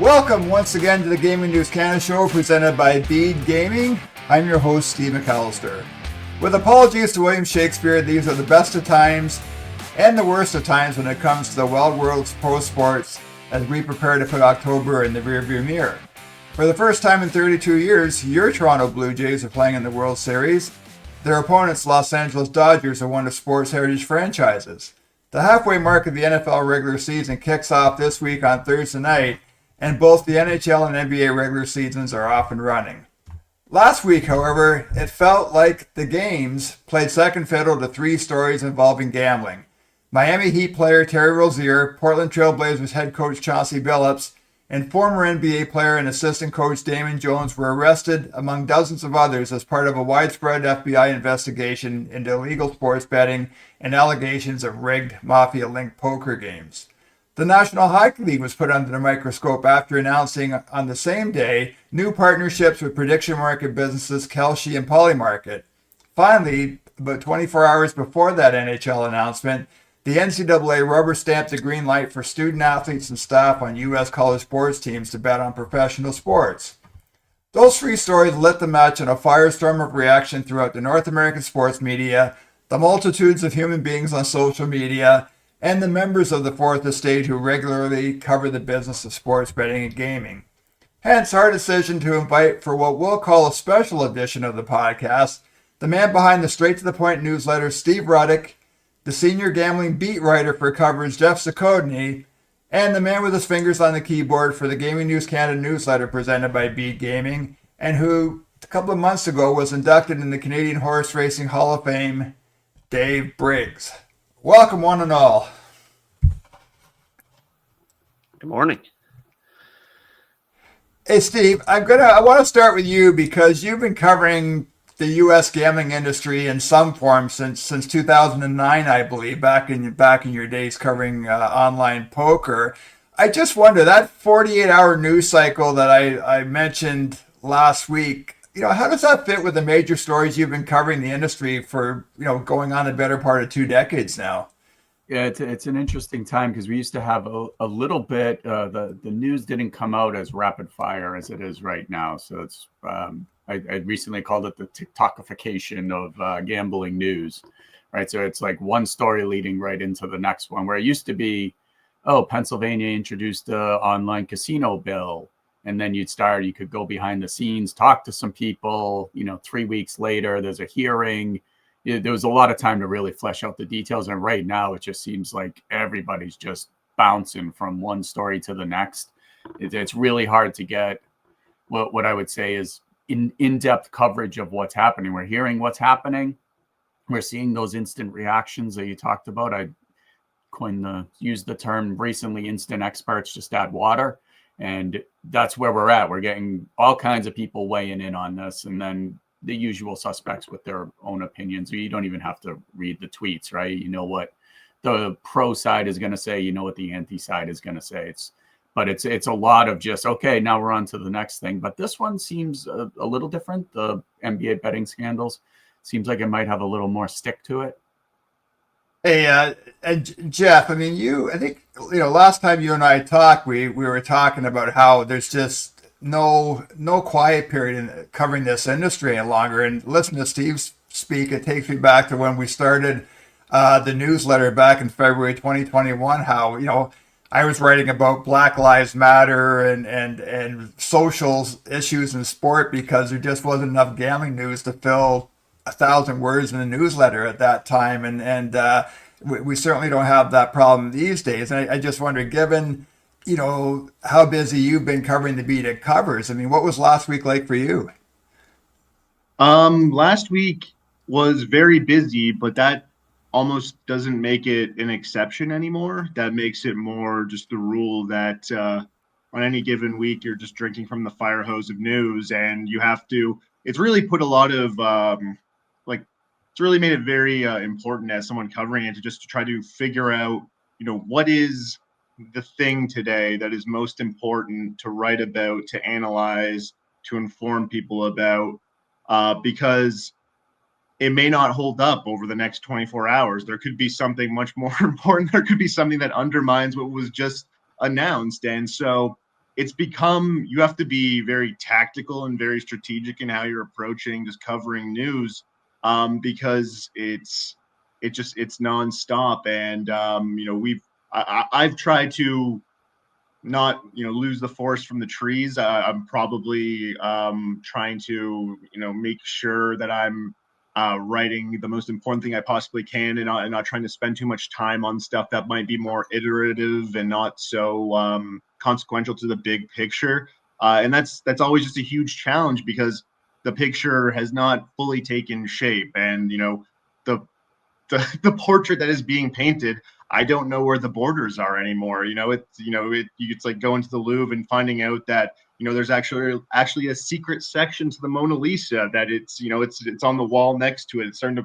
Welcome once again to the Gaming News Canada show presented by Bede Gaming. I'm your host, Steve McAllister. With apologies to William Shakespeare, these are the best of times and the worst of times when it comes to the wild world of pro sports as we prepare to put October in the rearview mirror. For the first time in 32 years, your Toronto Blue Jays are playing in the World Series. Their opponents, Los Angeles Dodgers, are one of sports heritage franchises. The halfway mark of the NFL regular season kicks off this week on Thursday night, and both the NHL and NBA regular seasons are off and running. Last week, however, it felt like the games played second fiddle to three stories involving gambling. Miami Heat player Terry Rozier, Portland Trail Blazers head coach Chauncey Billups, and former NBA player and assistant coach Damon Jones were arrested, among dozens of others, as part of a widespread FBI investigation into illegal sports betting and allegations of rigged mafia-linked poker games. The National Hockey League was put under the microscope after announcing on the same day new partnerships with prediction market businesses Kalshi and Polymarket. Finally, about 24 hours before that NHL announcement, the NCAA rubber-stamped the green light for student athletes and staff on U.S. college sports teams to bet on professional sports. Those three stories lit the match in a firestorm of reaction throughout the North American sports media, the multitudes of human beings on social media, and the members of the Fourth Estate who regularly cover the business of sports betting and gaming. Hence our decision to invite, for what we'll call a special edition of the podcast, the man behind the Straight to the Point newsletter, Steve Ruddock, the senior gambling beat writer for coverage, Geoff Zochodne, and the man with his fingers on the keyboard for the Gaming News Canada newsletter presented by Bede Gaming, and who, a couple of months ago, was inducted in the Canadian Horse Racing Hall of Fame, Dave Briggs. Welcome, one and all. Good morning. Hey, Steve, I want to start with you because you've been covering the U.S. gambling industry in some form since 2009, I believe, back in your days covering online poker. I just wonder, that 48-hour news cycle that I mentioned last week, how does that fit with the major stories you've been covering the industry for, going on the better part of 2 decades now? Yeah, it's an interesting time because we used to have a little bit, the news didn't come out as rapid fire as it is right now. So it's, I recently called it the TikTokification of gambling news, right? So it's like one story leading right into the next one, where it used to be, Pennsylvania introduced the online casino bill. And then you could go behind the scenes, talk to some people, 3 weeks later, there's a hearing. There was a lot of time to really flesh out the details. And right now, it just seems like everybody's just bouncing from one story to the next. It's really hard to get what I would say is in-depth coverage of what's happening. We're hearing what's happening. We're seeing those instant reactions that you talked about. I used the term recently, instant experts just add water. And that's where we're at. We're getting all kinds of people weighing in on this, and then the usual suspects with their own opinions. You don't even have to read the tweets, right? You know what the pro side is going to say. You know what the anti side is going to say. It's a lot of just, okay, now we're on to the next thing. But this one seems a little different. The NBA betting scandals seems like it might have a little more stick to it. Hey, and Geoff, I think, last time you and I talked, we were talking about how there's just no quiet period in covering this industry any longer. And listen to Steve speak, it takes me back to when we started the newsletter back in February 2021, how, I was writing about Black Lives Matter and social issues in sport because there just wasn't enough gambling news to fill 1,000 words in a newsletter at that time, and we certainly don't have that problem these days. And I just wonder, given how busy you've been covering the beat it covers, what was last week like for you? Last week was very busy, but that almost doesn't make it an exception anymore. That makes it more just the rule that on any given week you're just drinking from the fire hose of news, and you have to. It's really put a lot of it's really made it very important as someone covering it to try to figure out, what is the thing today that is most important to write about, to analyze, to inform people about, because it may not hold up over the next 24 hours. There could be something much more important. There could be something that undermines what was just announced. And so it's become, you have to be very tactical and very strategic in how you're approaching just covering news, because it's nonstop. And I've tried to not lose the forest from the trees. I'm probably trying to make sure that I'm writing the most important thing I possibly can, and not trying to spend too much time on stuff that might be more iterative and not so consequential to the big picture. And that's always just a huge challenge, because the picture has not fully taken shape, and the the portrait that is being painted, I don't know where the borders are anymore. It's like going to the Louvre and finding out that there's actually a secret section to the Mona Lisa, that it's on the wall next to it. It's starting to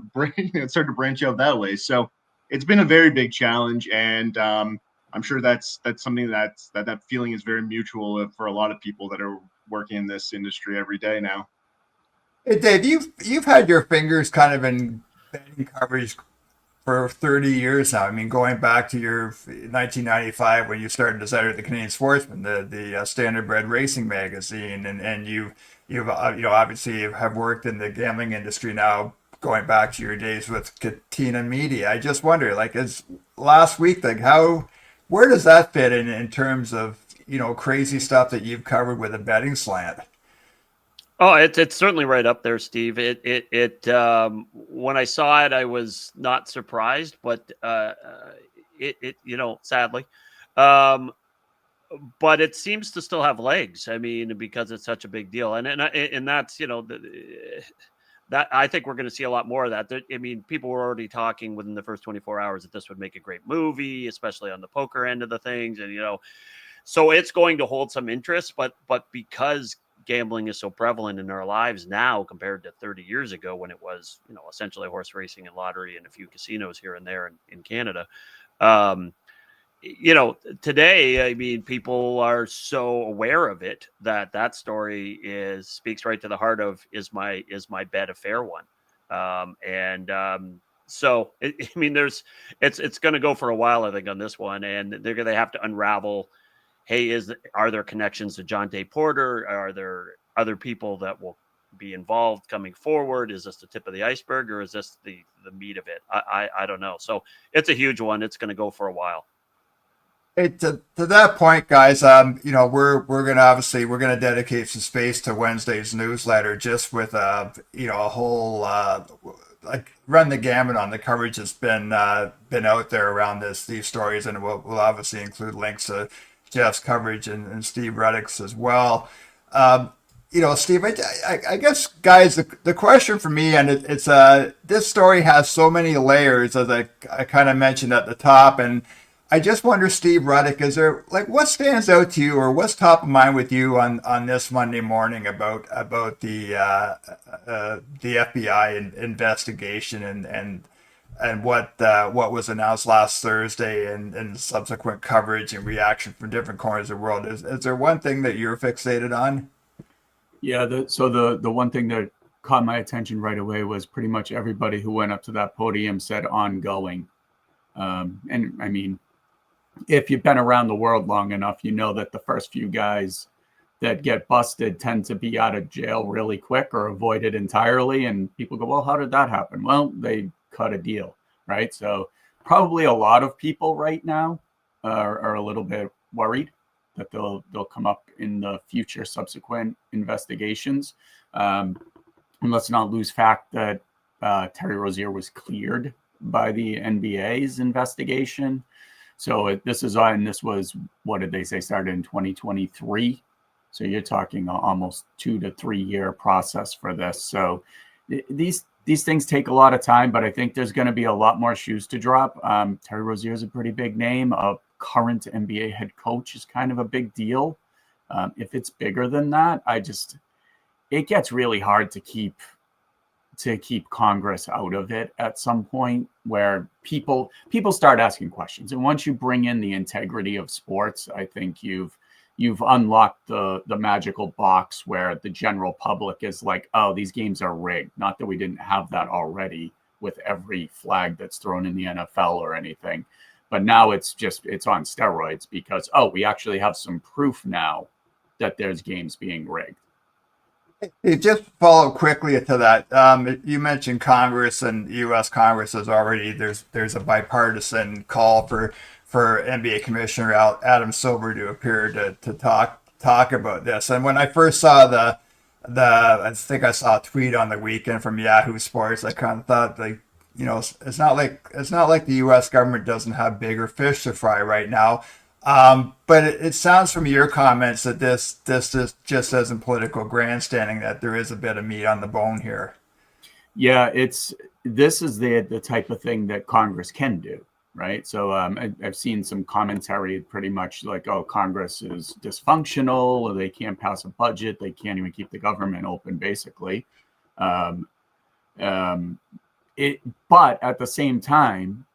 branch out that way. So it's been a very big challenge, and I'm sure that's something that feeling is very mutual for a lot of people that are working in this industry every day now. Hey, Dave, you've had your fingers kind of in betting coverage for 30 years now. I mean, going back to your 1995 when you started as editor of the Canadian Sportsman, the Standardbred Racing magazine, and you've obviously have worked in the gambling industry now, going back to your days with Katina Media. I just wonder, like, as last week, like, where does that fit in terms of crazy stuff that you've covered with a betting slant? Oh, it's certainly right up there, Steve. When I saw it, I was not surprised, but sadly, um, but it seems to still have legs. I mean, because it's such a big deal, and that's that I think we're going to see a lot more of that. I mean, people were already talking within the first 24 hours that this would make a great movie, especially on the poker end of the things, and so it's going to hold some interest, but because gambling is so prevalent in our lives now compared to 30 years ago, when it was, essentially horse racing and lottery and a few casinos here and there in Canada. Today, I mean, people are so aware of it that story speaks right to the heart of, is my bet a fair one? So I mean, it's going to go for a while, I think, on this one, and they have to unravel. Hey, are there connections to John Day Porter? Are there other people that will be involved coming forward? Is this the tip of the iceberg, or is this the meat of it? I don't know. So it's a huge one. It's going to go for a while. Hey, to that point, guys, we're gonna dedicate some space to Wednesday's newsletter, just with a whole like run the gamut on the coverage that's been out there around these stories, and we'll obviously include links to Geoff's coverage and Steve Ruddock's as well. Steve, I guess, guys, the question for me, and it's this story has so many layers, as I kind of mentioned at the top, and I just wonder, Steve Ruddock, is there, like, what stands out to you, or what's top of mind with you on this Monday morning about the FBI investigation and what was announced last Thursday, and subsequent coverage and reaction from different corners of the world? Is there one thing that you're fixated on? Yeah, the one thing that caught my attention right away was pretty much everybody who went up to that podium said ongoing. And I mean, if you've been around the world long enough, you know that the first few guys that get busted tend to be out of jail really quick or avoided entirely. And people go, well, how did that happen? Well, they cut a deal, right? So probably a lot of people right now are a little bit worried that they'll come up in the future subsequent investigations. And let's not lose fact that Terry Rozier was cleared by the NBA's investigation. So this was, what did they say, started in 2023. So you're talking almost 2 to 3 year process for this. So these things take a lot of time, but I think there's going to be a lot more shoes to drop. Terry Rozier is a pretty big name. A current NBA head coach is kind of a big deal. If it's bigger than that, it gets really hard to keep Congress out of it at some point, where people start asking questions. And once you bring in the integrity of sports, I think you've unlocked the magical box where the general public is like, oh, these games are rigged. Not that we didn't have that already with every flag that's thrown in the NFL or anything, but now it's on steroids, because, oh, we actually have some proof now that there's games being rigged. Hey, just follow quickly to that. You mentioned Congress, and U.S. Congress is already there's a bipartisan call for NBA Commissioner Adam Silver to appear to talk about this. And when I first saw the I think I saw a tweet on the weekend from Yahoo Sports, I kind of thought, like, it's not like the U.S. government doesn't have bigger fish to fry right now. But it sounds from your comments that this is just isn't political grandstanding, that there is a bit of meat on the bone here. Yeah, this is the type of thing that Congress can do, right? So I've seen some commentary pretty much like, oh, Congress is dysfunctional, or they can't pass a budget, they can't even keep the government open, basically. But at the same time,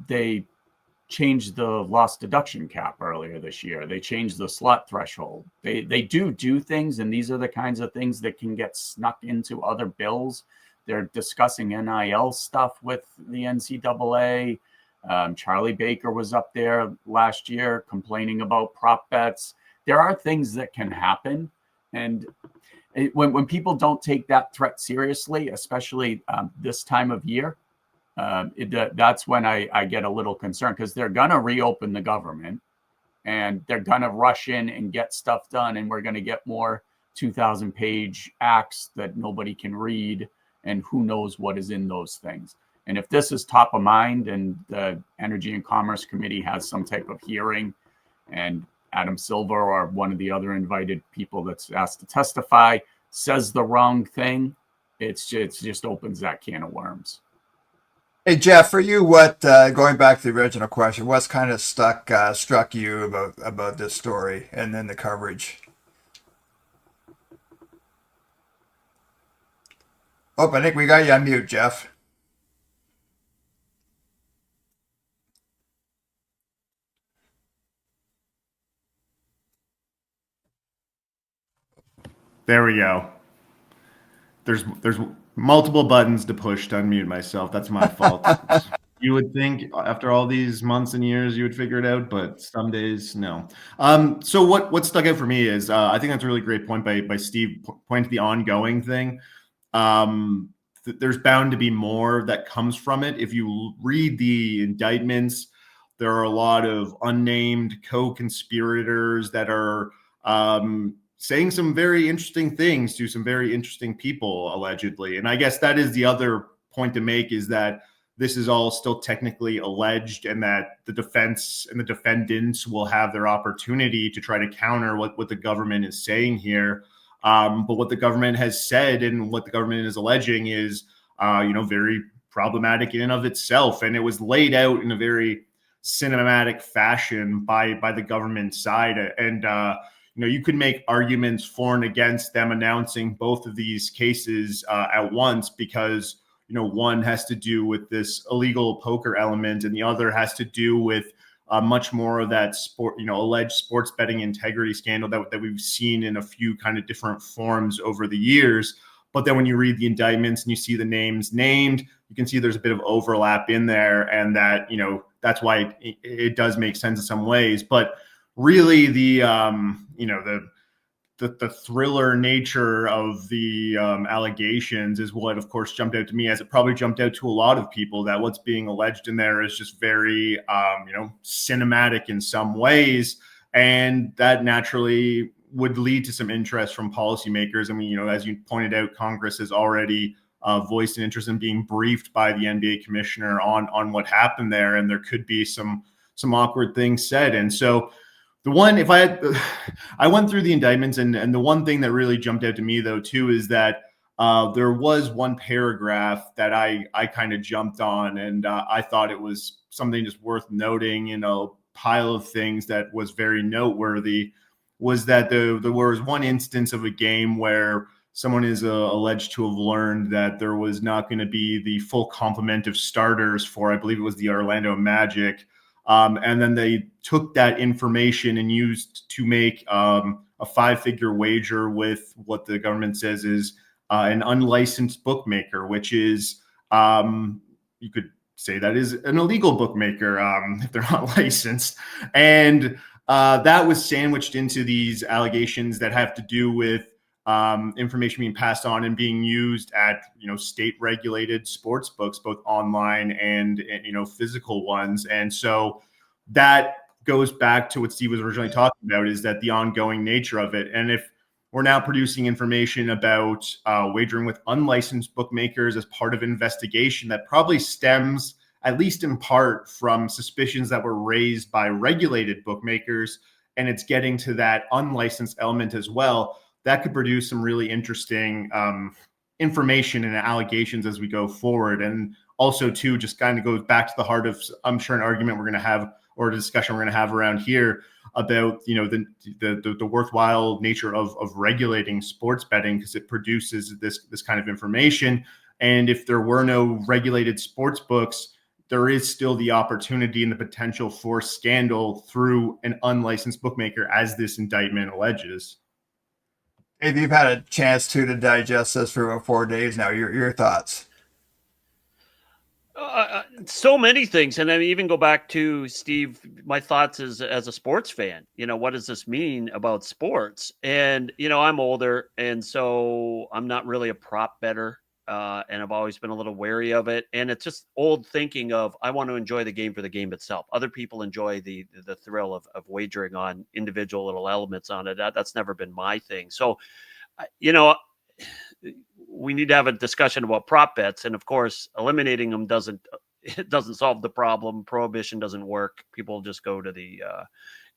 they changed the loss deduction cap earlier this year. They changed the slot threshold. They do things, and these are the kinds of things that can get snuck into other bills. They're discussing NIL stuff with the NCAA. Charlie Baker was up there last year complaining about prop bets. There are things that can happen, and when people don't take that threat seriously, especially this time of year, that's when I get a little concerned, because they're going to reopen the government and they're going to rush in and get stuff done. And we're going to get more 2,000-page acts that nobody can read, and who knows what is in those things. And if this is top of mind and the Energy and Commerce Committee has some type of hearing, and Adam Silver or one of the other invited people that's asked to testify says the wrong thing, it just opens that can of worms. Hey, Geoff, for you, what going back to the original question, what's kind of struck you about this story and then the coverage? Oh, I think we got you on mute, Geoff. There we go. There's multiple buttons to push to unmute myself. That's my fault. You would think after all these months and years you would figure it out, but some days no. So what stuck out for me is I think that's a really great point by Steve, pointing to the ongoing thing. There's bound to be more that comes from it. If you read the indictments, there are a lot of unnamed co-conspirators that are saying some very interesting things to some very interesting people, allegedly. And I guess that is the other point to make, is that this is all still technically alleged, and that the defense and the defendants will have their opportunity to try to counter what the government is saying here. But what the government has said and what the government is alleging is, very problematic in and of itself. And it was laid out in a very cinematic fashion by the government side. And, you could make arguments for and against them announcing both of these cases at once, because, one has to do with this illegal poker element, and the other has to do with much more of that alleged sports betting integrity scandal that we've seen in a few kind of different forms over the years. But then when you read the indictments and you see the names named, you can see there's a bit of overlap in there, and that, that's why it does make sense in some ways. But really the thriller nature of the allegations is what, of course, jumped out to me, as it probably jumped out to a lot of people, that what's being alleged in there is just very, cinematic in some ways. And that naturally would lead to some interest from policymakers. I mean, as you pointed out, Congress has already voiced an interest in being briefed by the NBA commissioner on what happened there. And there could be some awkward things said. And so I went through the indictments, and the one thing that really jumped out to me, though, too, is that there was one paragraph that I kind of jumped on, and I thought it was something just worth noting in a pile of things that was very noteworthy, was that there was one instance of a game where someone is alleged to have learned that there was not going to be the full complement of starters for, I believe it was the Orlando Magic. And then they took that information and used to make a 5-figure wager with what the government says is an unlicensed bookmaker, which is, you could say that is an illegal bookmaker if they're not licensed. And that was sandwiched into these allegations that have to do with information being passed on and being used at, state regulated sports books, both online and, physical ones. And so that goes back to what Steve was originally talking about, is that the ongoing nature of it. And if we're now producing information about wagering with unlicensed bookmakers as part of an investigation that probably stems, at least in part, from suspicions that were raised by regulated bookmakers, and it's getting to that unlicensed element as well, that could produce some really interesting information and allegations as we go forward. And also, too, just kind of goes back to the heart of, I'm sure, an argument we're going to have, or a discussion we're going to have around here about, the worthwhile nature of regulating sports betting, because it produces this kind of information. And if there were no regulated sports books, there is still the opportunity and the potential for scandal through an unlicensed bookmaker, as this indictment alleges. If you've had a chance to digest this for about 4 days now, your thoughts? So many things. And I mean, even go back to Steve, my thoughts as a sports fan, what does this mean about sports? And, I'm older, and so I'm not really a prop bettor. And I've always been a little wary of it. And it's just old thinking of, I want to enjoy the game for the game itself. Other people enjoy the thrill of wagering on individual little elements on it. That's never been my thing. So, we need to have a discussion about prop bets. And of course, eliminating them doesn't solve the problem. Prohibition doesn't work. People just go to the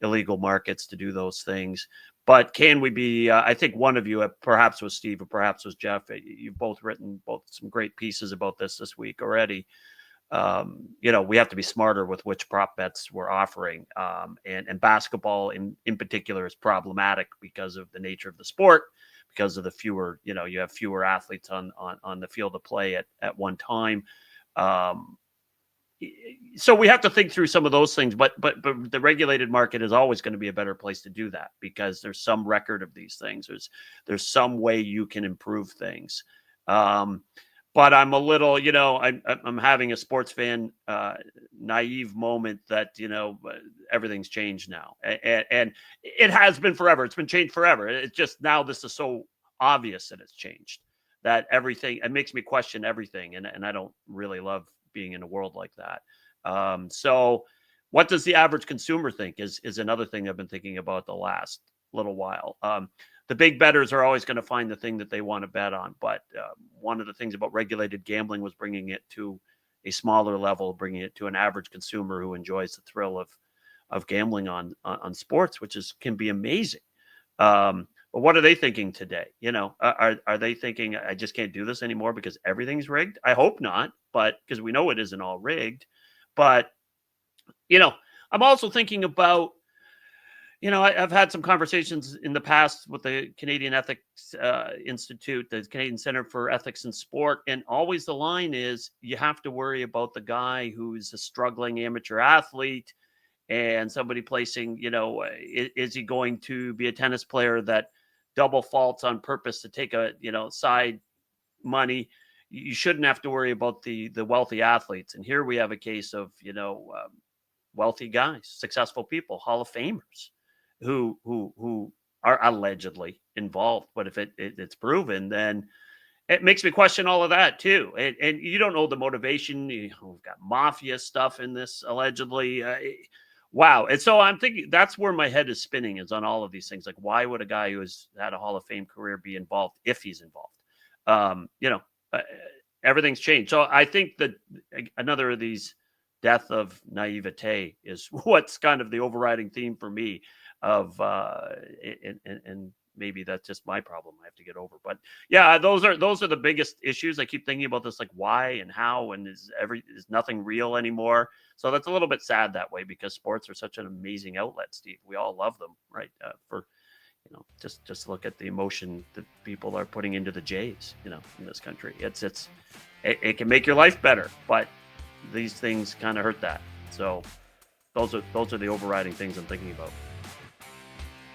illegal markets to do those things. But can we be, I think one of you, perhaps was Steve or perhaps was Geoff, you've both written some great pieces about this week already. We have to be smarter with which prop bets we're offering. And basketball in particular is problematic because of the nature of the sport, because of the fewer, you have fewer athletes on the field of play at one time. So we have to think through some of those things, but the regulated market is always going to be a better place to do that, because there's some record of these things. There's some way you can improve things. But I'm a little, I'm having a sports fan naive moment that, everything's changed now. And it has been forever. It's been changed forever. It's just now this is so obvious that it's changed, that everything, it makes me question everything. And I don't really love being in a world like that. So what does the average consumer think is another thing I've been thinking about the last little while. The big bettors are always going to find the thing that they want to bet on. But one of the things about regulated gambling was bringing it to a smaller level, bringing it to an average consumer who enjoys the thrill of gambling on sports, which can be amazing. But what are they thinking today? Are they thinking, I just can't do this anymore because everything's rigged? I hope not, but because we know it isn't all rigged. But, I'm also thinking about, I've had some conversations in the past with the Canadian Ethics Institute, the Canadian Center for Ethics in Sport. And always the line is, you have to worry about the guy who's a struggling amateur athlete and somebody placing, is he going to be a tennis player that double faults on purpose to take a, side money? You shouldn't have to worry about the wealthy athletes. And here we have a case of, wealthy guys, successful people, Hall of Famers who are allegedly involved. But if it's proven, then it makes me question all of that too. And you don't know the motivation. We've got mafia stuff in this allegedly. Wow. And so I'm thinking that's where my head is spinning, is on all of these things. Like, why would a guy who has had a Hall of Fame career be involved if he's involved? Everything's changed. So I think that another of these death of naivete is what's kind of the overriding theme for me of, and maybe that's just my problem I have to get over. But yeah, those are the biggest issues. I keep thinking about this, like why and how, and is nothing real anymore? So that's a little bit sad that way, because sports are such an amazing outlet, Steve. We all love them, right? Just look at the emotion that people are putting into the Jays, in this country. It can make your life better, but these things kind of hurt that. So those are the overriding things I'm thinking about.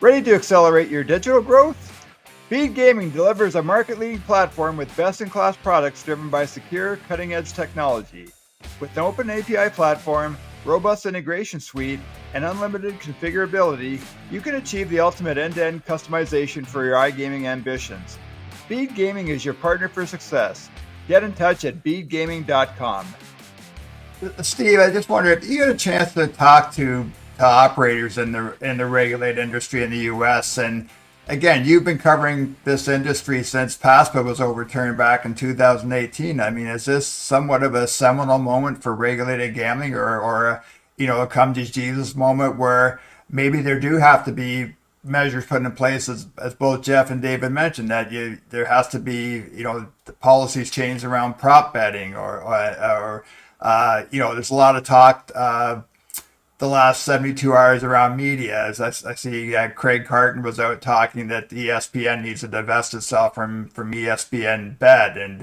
Ready to accelerate your digital growth? Bede Gaming delivers a market-leading platform with best-in-class products driven by secure, cutting-edge technology. With an open API platform, robust integration suite, and unlimited configurability, you can achieve the ultimate end-to-end customization for your iGaming ambitions. Bede Gaming is your partner for success. Get in touch at bedegaming.com. Steve, I just wonder if you had a chance to talk to operators in the regulated industry in the U.S. And again, you've been covering this industry since PASPA was overturned back in 2018. I mean, is this somewhat of a seminal moment for regulated gambling, or a come to Jesus moment where maybe there do have to be measures put in place, as both Geoff and David mentioned, that there has to be the policies changed around prop betting, or there's a lot of talk the last 72 hours around media. As I see Craig Carton was out talking that ESPN needs to divest itself from ESPN Bet, and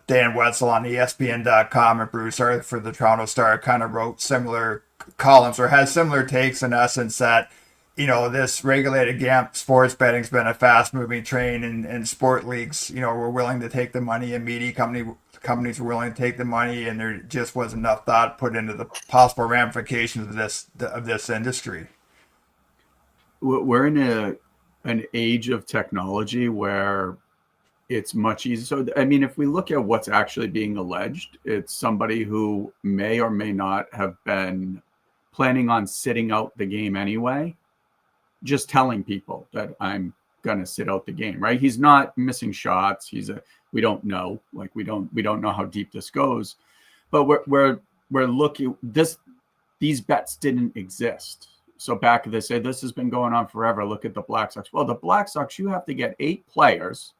Dan Wetzel on ESPN.com and Bruce Arthur for the Toronto Star kind of wrote similar columns, or has similar takes, in essence, that this regulated sports betting's been a fast-moving train, and sport leagues, were willing to take the money, and media companies were willing to take the money, and there just wasn't enough thought put into the possible ramifications of this industry. We're in an age of technology where it's much easier. So, I mean, if we look at what's actually being alleged, it's somebody who may or may not have been planning on sitting out the game anyway, just telling people that I'm going to sit out the game, right? He's not missing shots. We don't know, we don't know how deep this goes, but we're looking, these bets didn't exist. So back they say this has been going on forever. Look at the Black Sox. Well, the Black Sox, you have to get 8 players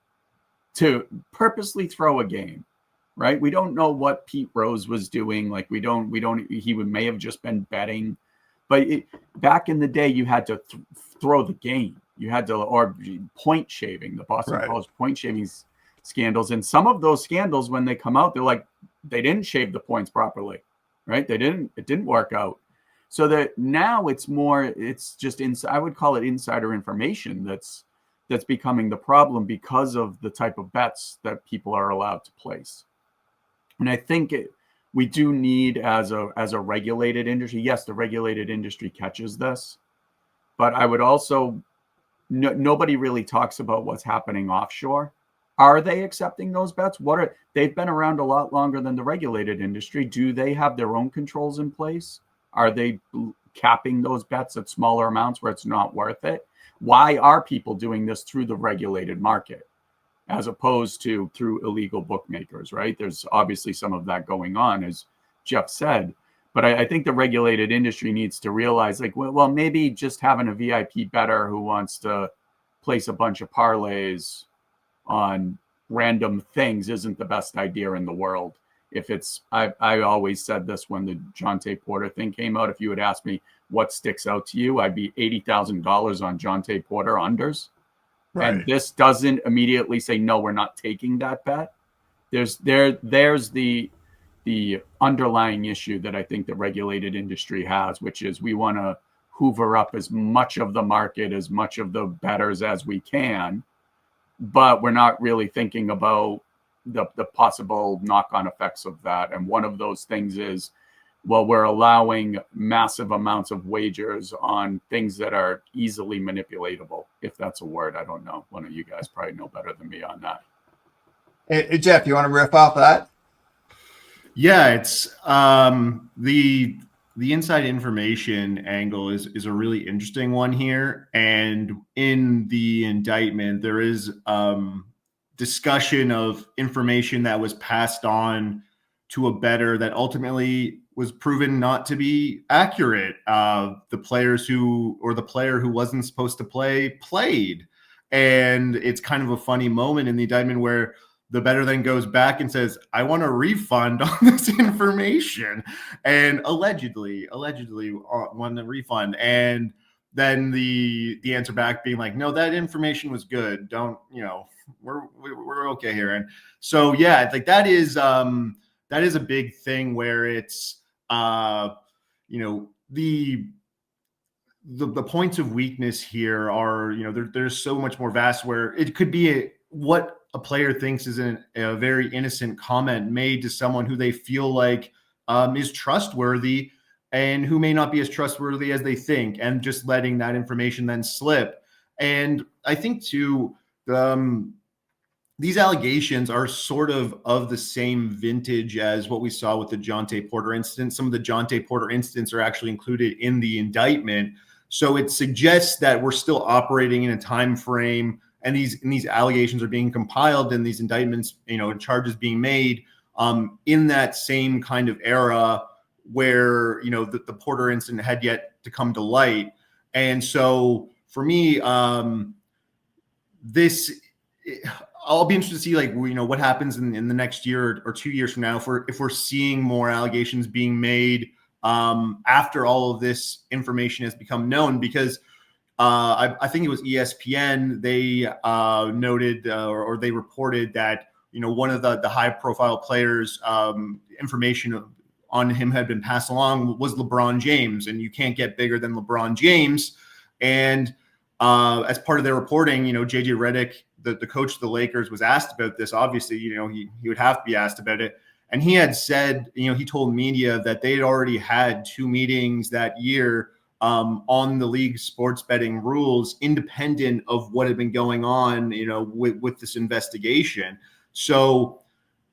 to purposely throw a game, right? We don't know what Pete Rose was doing. He may have just been betting, but back in the day, you had to throw the game. You had to, or point shaving, the Boston College point shaving scandals. And some of those scandals, when they come out, they're like, they didn't shave the points properly, right? It didn't work out. So that now it's just I would call it insider information that's becoming the problem because of the type of bets that people are allowed to place. And I think we do need, as a regulated industry, yes, the regulated industry catches this, but I would also, nobody really talks about what's happening offshore. Are they accepting those bets? They've been around a lot longer than the regulated industry. Do they have their own controls in place? Are they capping those bets at smaller amounts where it's not worth it? Why are people doing this through the regulated market as opposed to through illegal bookmakers, right? There's obviously some of that going on, as Geoff said. But I think the regulated industry needs to realize, well, maybe just having a VIP bettor who wants to place a bunch of parlays on random things isn't the best idea in the world. I always said this when the Jonte Porter thing came out. If you had asked me what sticks out to you, I'd be $80,000 on Jonte Porter unders. Right. And this doesn't immediately say, no, we're not taking that bet. There's the underlying issue that I think the regulated industry has, which is we want to hoover up as much of the market, as much of the bettors as we can, but we're not really thinking about the possible knock-on effects of that. And one of those things is, well, we're allowing massive amounts of wagers on things that are easily manipulatable, if that's a word. I don't know. One of you guys probably know better than me on that. Hey, Geoff, you want to riff off that? Yeah, it's the inside information angle is a really interesting one here. And in the indictment, there is discussion of information that was passed on to a bettor that ultimately was proven not to be accurate. The player who wasn't supposed to play played. And it's kind of a funny moment in the indictment where the bettor then goes back and says, I want a refund on this information. And allegedly won the refund. And then the answer back being like, no, that information was good. Don't, we're okay here. And so, yeah, like that is a big thing where it's, the points of weakness here are, there's so much more vast where it could be what a player thinks is a very innocent comment made to someone who they feel like is trustworthy and who may not be as trustworthy as they think, and just letting that information then slip. And I think too, these allegations are sort of the same vintage as what we saw with the Jonte Porter incident. Some of the Jonte Porter incidents are actually included in the indictment. So it suggests that we're still operating in a time frame, and these allegations are being compiled, and these indictments, charges being made in that same kind of era where, the Porter incident had yet to come to light. And so for me, I'll be interested to see, what happens in the next year or 2 years from now, if we're seeing more allegations being made after all of this information has become known. Because I think it was ESPN, they noted or they reported that one of the high profile players, information on him had been passed along was LeBron James, and you can't get bigger than LeBron James. And as part of their reporting, JJ Redick, the coach of the Lakers, was asked about this. Obviously, he would have to be asked about it. And he had said, he told media that they had already had 2 meetings that year on the league's sports betting rules, independent of what had been going on, with this investigation. So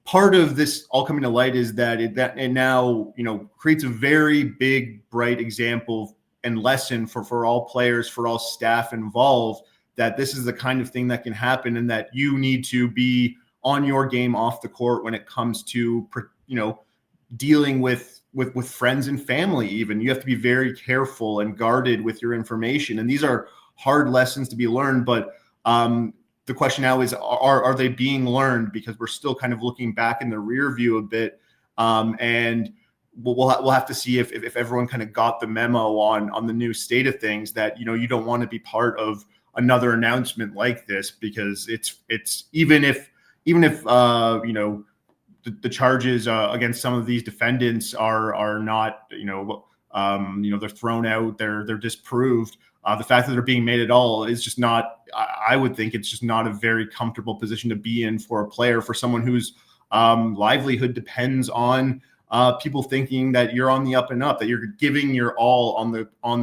part of this all coming to light is that it now, creates a very big, bright example and lesson for all players, for all staff involved, that this is the kind of thing that can happen, and that you need to be on your game off the court when it comes to, dealing with friends and family. Even you have to be very careful and guarded with your information. And these are hard lessons to be learned. But the question now is, are they being learned? Because we're still kind of looking back in the rear view a bit. And we'll have to see if everyone kind of got the memo on the new state of things, that, you don't want to be part of another announcement like this, because it's even if the charges against some of these defendants are not, they're thrown out, they're disproved. The fact that they're being made at all is just not, I would think it's just not a very comfortable position to be in for a player, for someone whose livelihood depends on people thinking that you're on the up and up, that you're giving your all on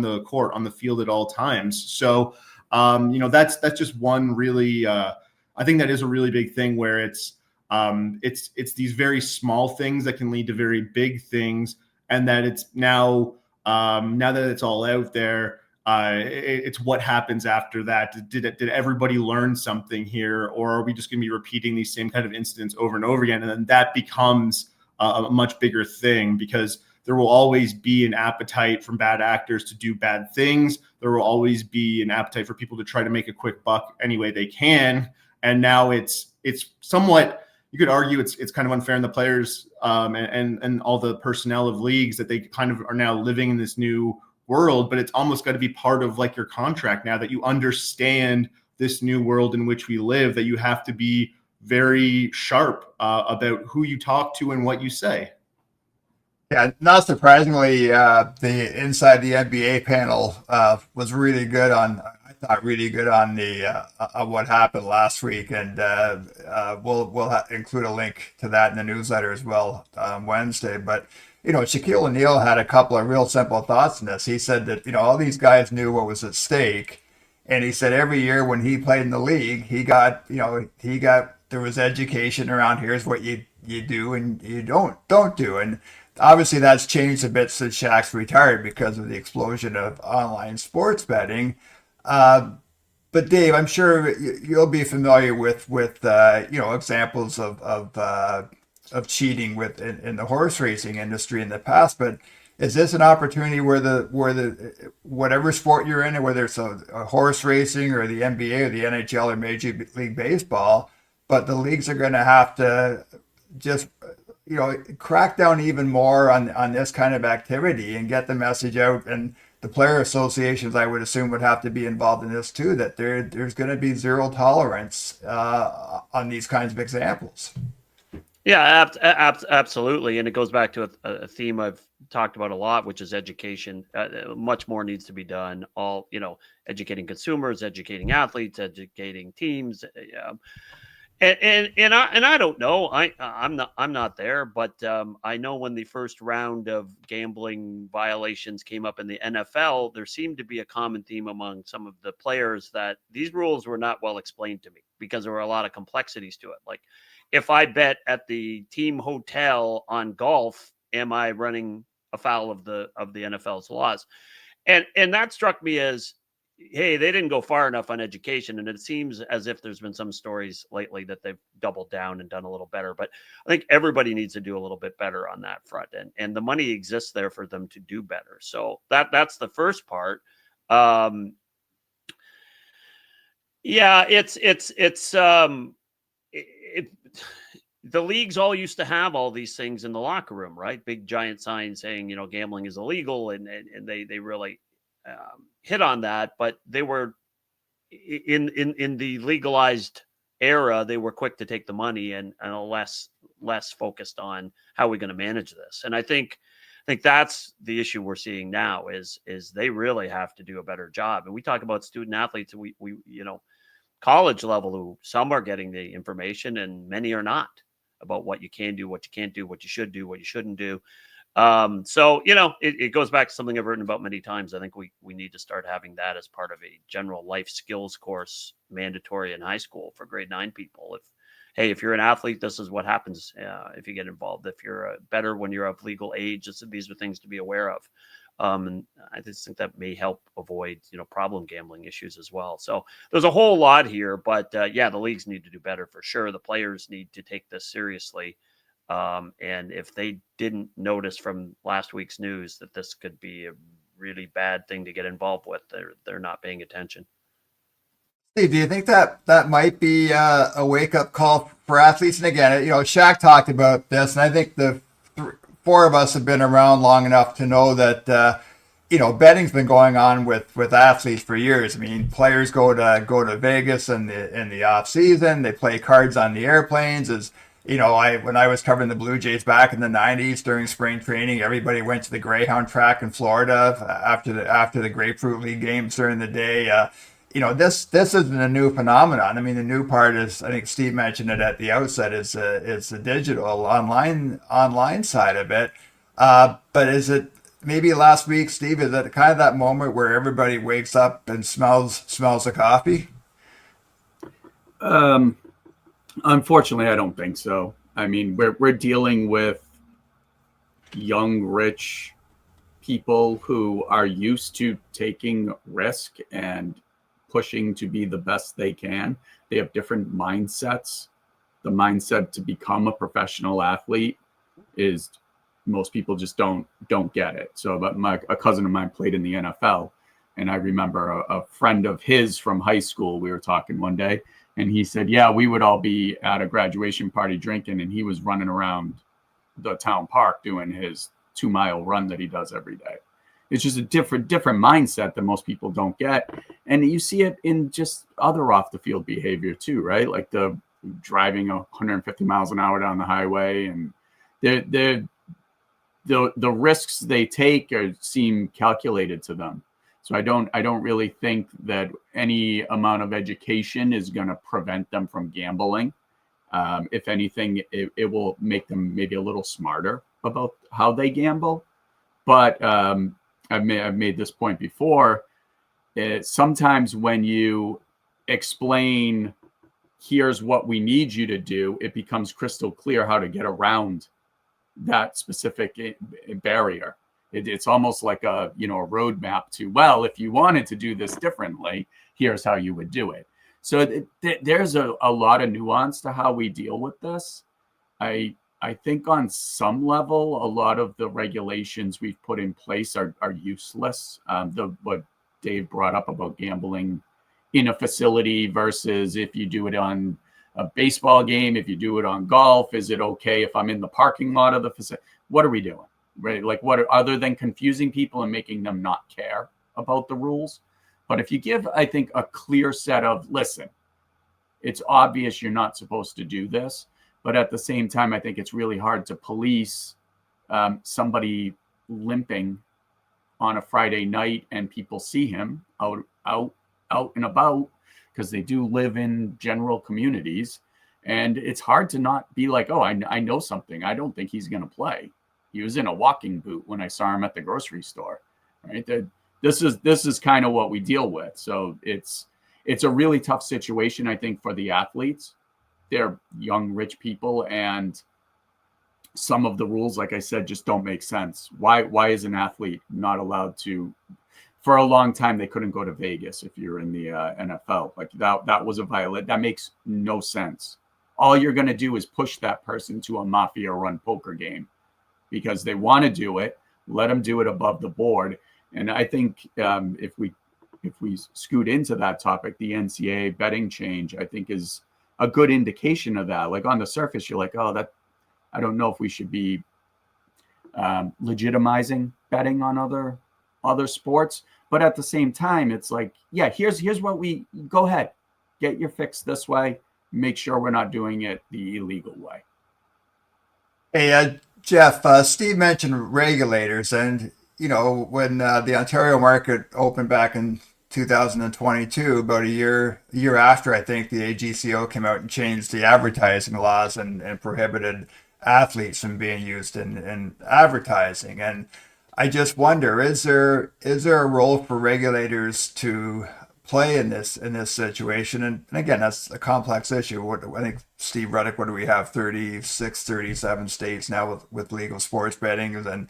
the court, on the field at all times. So, that's just one really, I think that is a really big thing, where it's these very small things that can lead to very big things. And that it's now that it's all out there, it's what happens after that. Did everybody learn something here, or are we just going to be repeating these same kind of incidents over and over again? And then that becomes a much bigger thing, because there will always be an appetite from bad actors to do bad things. There will always be an appetite for people to try to make a quick buck any way they can. And now it's somewhat, you could argue it's kind of unfair on the players and all the personnel of leagues, that they kind of are now living in this new world. But it's almost got to be part of your contract now, that you understand this new world in which we live, that you have to be very sharp about who you talk to and what you say. Yeah, not surprisingly, the Inside the NBA panel was really good on, I thought, really good on the what happened last week, and we'll include a link to that in the newsletter as well on Wednesday. But Shaquille O'Neal had a couple of real simple thoughts in this. He said that all these guys knew what was at stake, and he said every year when he played in the league, he got there was education around, here's what you do and you don't do. And obviously that's changed a bit since Shaq's retired because of the explosion of online sports betting. But Dave, I'm sure you'll be familiar with examples of cheating in the horse racing industry in the past. But is this an opportunity where the whatever sport you're in, whether it's a horse racing or the NBA or the NHL or Major League Baseball, but the leagues are going to have to just crack down even more on this kind of activity and get the message out? And the player associations, I would assume, would have to be involved in this too, that there's going to be zero tolerance on these kinds of examples. Yeah, absolutely. And it goes back to a theme I've talked about a lot, which is education. Much more needs to be done. Educating consumers, educating athletes, educating teams. And I don't know. I'm not there, but I know when the first round of gambling violations came up in the NFL, there seemed to be a common theme among some of the players that these rules were not well explained to me because there were a lot of complexities to it. Like, if I bet at the team hotel on golf, am I running afoul of the NFL's laws? And that struck me as, hey, they didn't go far enough on education. And it seems as if there's been some stories lately that they've doubled down and done a little better. But I think everybody needs to do a little bit better on that front. And the money exists there for them to do better. So that's the first part. Yeah, the leagues all used to have all these things in the locker room, right? Big giant signs saying, gambling is illegal. And they really hit on that, but they were in the legalized era, they were quick to take the money and less focused on how we're going to manage this. And I think that's the issue we're seeing now is they really have to do a better job. And we talk about student athletes, we college level, who some are getting the information and many are not, about what you can do, what you can't do, what you should do, what you shouldn't do. So, it goes back to something I've written about many times. I think we need to start having that as part of a general life skills course, mandatory in high school for grade 9 people. If you're an athlete, this is what happens if you get involved. If you're better when you're of legal age, these are things to be aware of. And I just think that may help avoid, problem gambling issues as well. So there's a whole lot here, but the leagues need to do better for sure. The players need to take this seriously. And if they didn't notice from last week's news that this could be a really bad thing to get involved with, they're not paying attention. Steve, do you think that might be a wake-up call for athletes? And again, Shaq talked about this, and I think the four of us have been around long enough to know that betting's been going on with athletes for years. I mean, players go to Vegas in the off season. They play cards on the airplanes. When I was covering the Blue Jays back in the '90s during spring training, everybody went to the Greyhound track in Florida after the Grapefruit League games during the day. This isn't a new phenomenon. I mean, the new part is, I think Steve mentioned it at the outset, is the digital online side of it. But is it maybe last week, Steve? Is it kind of that moment where everybody wakes up and smells the coffee? Unfortunately, I don't think so. I mean, we're dealing with young, rich people who are used to taking risk and pushing to be the best they can. They have different mindsets. The mindset to become a professional athlete is, most people just don't get it. So, but a cousin of mine played in the NFL, and I remember a friend of his from high school. We were talking one day, and he said, "Yeah, we would all be at a graduation party drinking, and he was running around the town park doing his 2-mile run that he does every day." It's just a different mindset that most people don't get. And you see it in just other off the field behavior too, right? Like the driving 150 miles an hour down the highway, and the risks they take seem calculated to them. So I don't really think that any amount of education is going to prevent them from gambling. If anything, it will make them maybe a little smarter about how they gamble. But I've made this point before. Sometimes when you explain, here's what we need you to do, it becomes crystal clear how to get around that specific barrier. It's almost like a roadmap to, well, if you wanted to do this differently, here's how you would do it. So there's a lot of nuance to how we deal with this. I think on some level, a lot of the regulations we've put in place are useless. What Dave brought up about gambling in a facility versus if you do it on a baseball game, if you do it on golf, is it okay if I'm in the parking lot of the facility? What are we doing? Right? Like, what other than confusing people and making them not care about the rules? But if you give, I think, a clear set of, listen, it's obvious you're not supposed to do this. But at the same time, I think it's really hard to police somebody limping on a Friday night and people see him out and about, because they do live in general communities, And it's hard to not be like, oh, I know something. I don't think he's going to play. He was in a walking boot when I saw him at the grocery store, right? This is kind of what we deal with. So it's a really tough situation, I think, for the athletes. They're young, rich people, and some of the rules, like I said, just don't make sense. Why is an athlete not allowed to? For a long time, they couldn't go to Vegas if you're in the NFL. Like that was a violation. That makes no sense. All you're going to do is push that person to a mafia run poker game because they want to do it. Let them do it above the board. And I think if we scoot into that topic, the NCAA betting change, I think, is a good indication of that. Like on the surface, you're like, oh, that I don't know if we should be legitimizing betting on other sports. But at the same time, it's like, yeah, here's what we go ahead, get your fix this way. Make sure we're not doing it the illegal way. Hey, Geoff, Steve mentioned regulators, and when the Ontario market opened back in 2022, about a year after, I think the AGCO came out and changed the advertising laws and prohibited athletes from being used in advertising. And I just wonder, is there a role for regulators to play in this situation? And again, that's a complex issue. I think, Steve Ruddock, what do we have, 36, 37 states now with legal sports betting? And then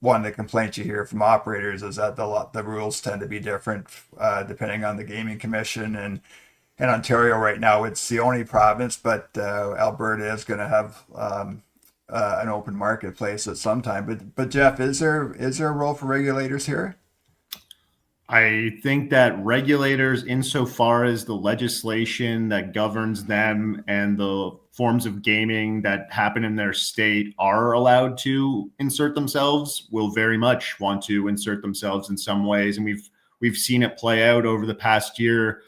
one of the complaints you hear from operators is that the rules tend to be different depending on the gaming commission. And in Ontario right now, it's the only province, but Alberta is going to have an open marketplace at some time. But Geoff, is there a role for regulators here? I think that regulators, insofar as the legislation that governs them and the forms of gaming that happen in their state are allowed to insert themselves, will very much want to insert themselves in some ways. And we've seen it play out over the past year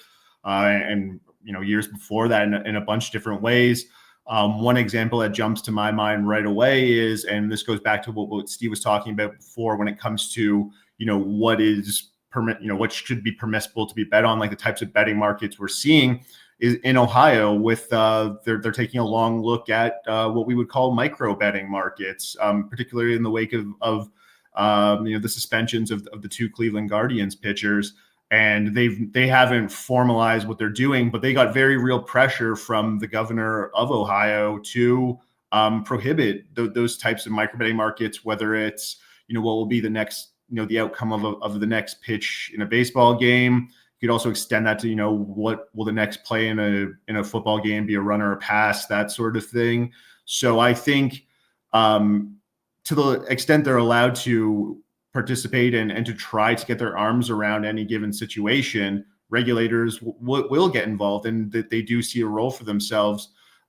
and years before that in a bunch of different ways. One example that jumps to my mind right away is, and this goes back to what Steve was talking about before when it comes to, what is what should be permissible to be bet on, like the types of betting markets we're seeing is in Ohio with they're taking a long look at what we would call micro betting markets, particularly in the wake of the suspensions of the two Cleveland Guardians pitchers. And they haven't formalized what they're doing, but they got very real pressure from the governor of Ohio to prohibit those types of micro betting markets, whether it's what will be the next the outcome of the next pitch in a baseball game. You could also extend that to what will the next play in a football game be, a run or a pass, that sort of thing. So I think to the extent they're allowed to participate and to try to get their arms around any given situation, regulators will get involved, and that they do see a role for themselves.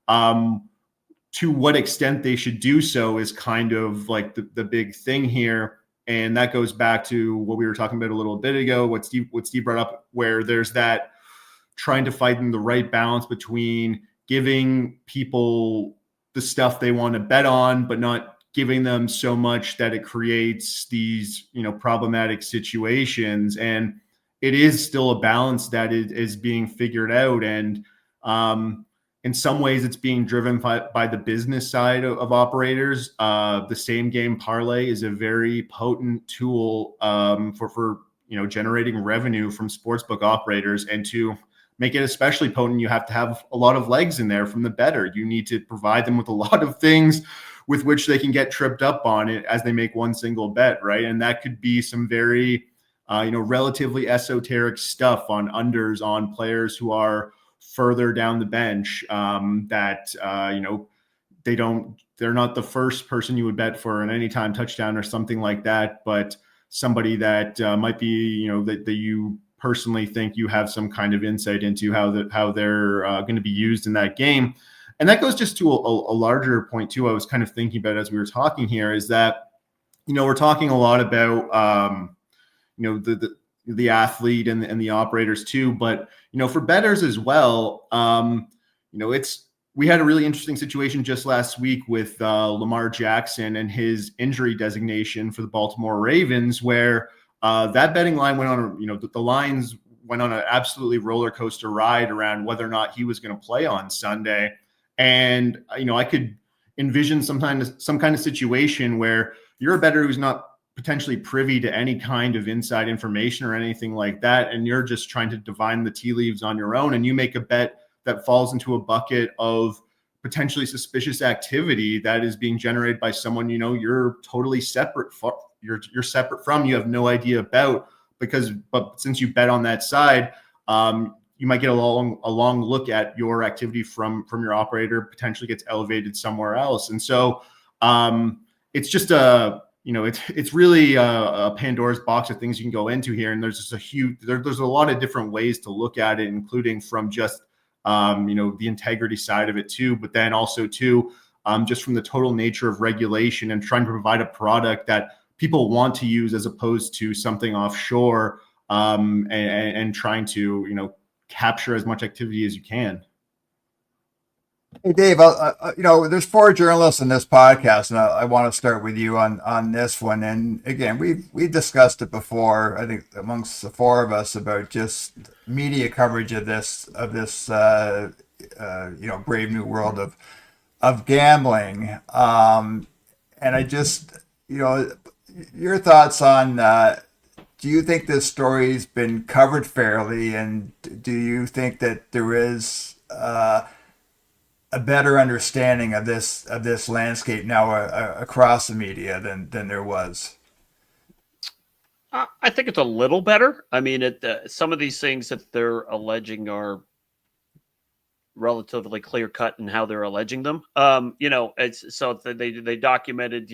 To what extent they should do so is kind of like the big thing here. And that goes back to what we were talking about a little bit ago, what Steve brought up, where there's that trying to find the right balance between giving people the stuff they want to bet on, but not giving them so much that it creates these, problematic situations. And it is still a balance that is being figured out. And in some ways, it's being driven by the business side of operators. The same game parlay is a very potent tool for generating revenue from sportsbook operators. And to make it especially potent, you have to have a lot of legs in there from the bettor. You need to provide them with a lot of things with which they can get tripped up on it as they make one single bet, right? And that could be some very, relatively esoteric stuff on unders on players who are further down the bench they're not the first person you would bet for an anytime touchdown or something like that, but somebody that might be, that you personally think you have some kind of insight into how they're going to be used in that game. And that goes just to a larger point too. I was kind of thinking about as we were talking here is that, we're talking a lot about, the athlete and the operators too, but for bettors as well, we had a really interesting situation just last week with Lamar Jackson and his injury designation for the Baltimore Ravens, where that betting line went on, the lines went on an absolutely roller coaster ride around whether or not he was going to play on Sunday. And, I could envision some kind of situation where you're a bettor who's not potentially privy to any kind of inside information or anything like that, and you're just trying to divine the tea leaves on your own, and you make a bet that falls into a bucket of potentially suspicious activity that is being generated by someone you're totally separate from, you're separate from, you have no idea about, but since you bet on that side, you might get a long look at your activity from your operator, potentially gets elevated somewhere else. And so it's just it's really a Pandora's box of things you can go into here. And there's just there's a lot of different ways to look at it, including from just, the integrity side of it too, but then also too, just from the total nature of regulation and trying to provide a product that people want to use as opposed to something offshore, and trying to, capture as much activity as you can. Hey, Dave, there's 4 journalists in this podcast, and I want to start with you on this one. And again, we discussed it before, I think, amongst the 4 of us, about just media coverage of this brave new world of gambling. And I just, your thoughts on, do you think this story's been covered fairly, and do you think that there is a better understanding of this landscape now across the media than there was? I think it's a little better. I mean, some of these things that they're alleging are relatively clear cut in how they're alleging them. It's so they documented,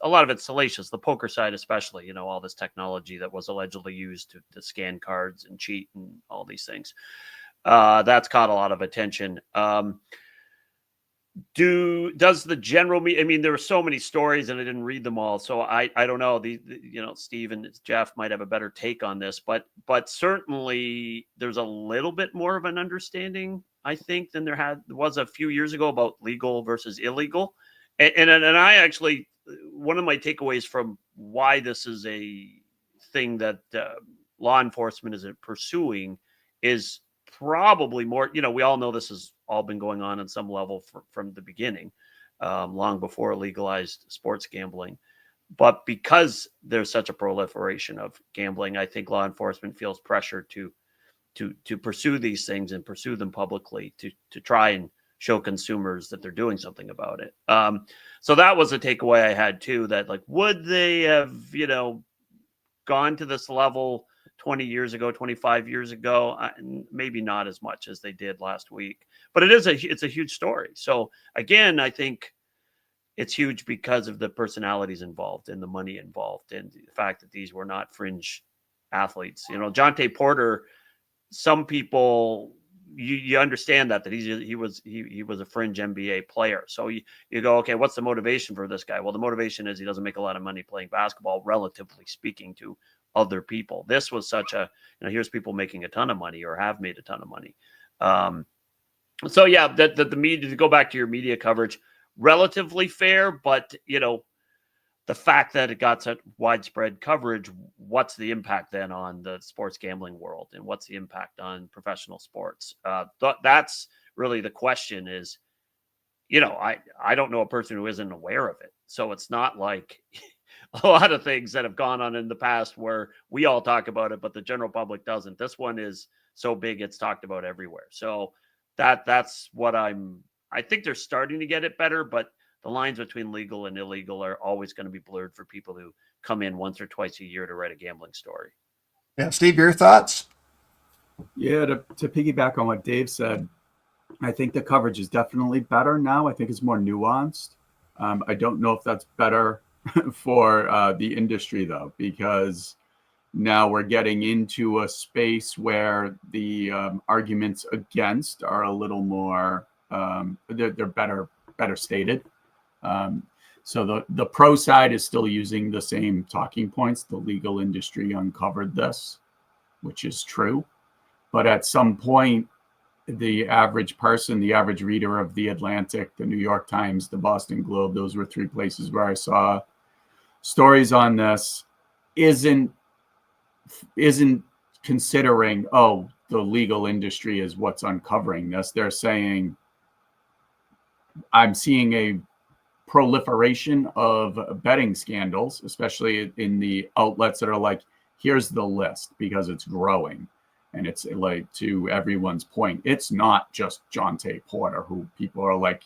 a lot of it's salacious, the poker side especially, all this technology that was allegedly used to scan cards and cheat and all these things. That's caught a lot of attention. Does the general media, I mean, there were so many stories and I didn't read them all, so I don't know. Steve and Geoff might have a better take on this, but certainly there's a little bit more of an understanding, I think, than there was a few years ago about legal versus illegal. And I actually, one of my takeaways from why this is a thing that law enforcement is pursuing is probably more, we all know this has all been going on in some level from the beginning, long before legalized sports gambling. But because there's such a proliferation of gambling, I think law enforcement feels pressure to pursue these things and pursue them publicly to try and show consumers that they're doing something about it. So that was a takeaway I had too, that would they have, gone to this level 20 years ago, 25 years ago? Maybe not as much as they did last week, but it's a huge story. So again, I think it's huge because of the personalities involved and the money involved and the fact that these were not fringe athletes. Jonte Porter, some people, you understand that he was a fringe NBA player. So you go, okay, what's the motivation for this guy? Well, the motivation is he doesn't make a lot of money playing basketball, relatively speaking, to other people. This was such a, here's people making a ton of money or have made a ton of money. So yeah, that the media, to go back to your media coverage, relatively fair, but the fact that it got such widespread coverage, what's the impact then on the sports gambling world, and what's the impact on professional sports? That's really the question. Is, I don't know a person who isn't aware of it. So it's not like a lot of things that have gone on in the past where we all talk about it, but the general public doesn't. This one is so big, it's talked about everywhere. So that's what I think they're starting to get it better, but the lines between legal and illegal are always going to be blurred for people who come in once or twice a year to write a gambling story. Yeah, Steve, your thoughts? Yeah, to piggyback on what Dave said, I think the coverage is definitely better now. I think it's more nuanced. I don't know if that's better for the industry, though, because now we're getting into a space where the arguments against are a little more, they're better stated. So the pro side is still using the same talking points. The legal industry uncovered this, which is true. But at some point, the average person, the average reader of The Atlantic, the New York Times, the Boston Globe, those were 3 places where I saw stories on this, isn't considering, the legal industry is what's uncovering this. They're saying I'm seeing a proliferation of betting scandals, especially in the outlets that are like, here's the list, because it's growing. And it's like, to everyone's point, it's not just Jonte Porter, who people are like,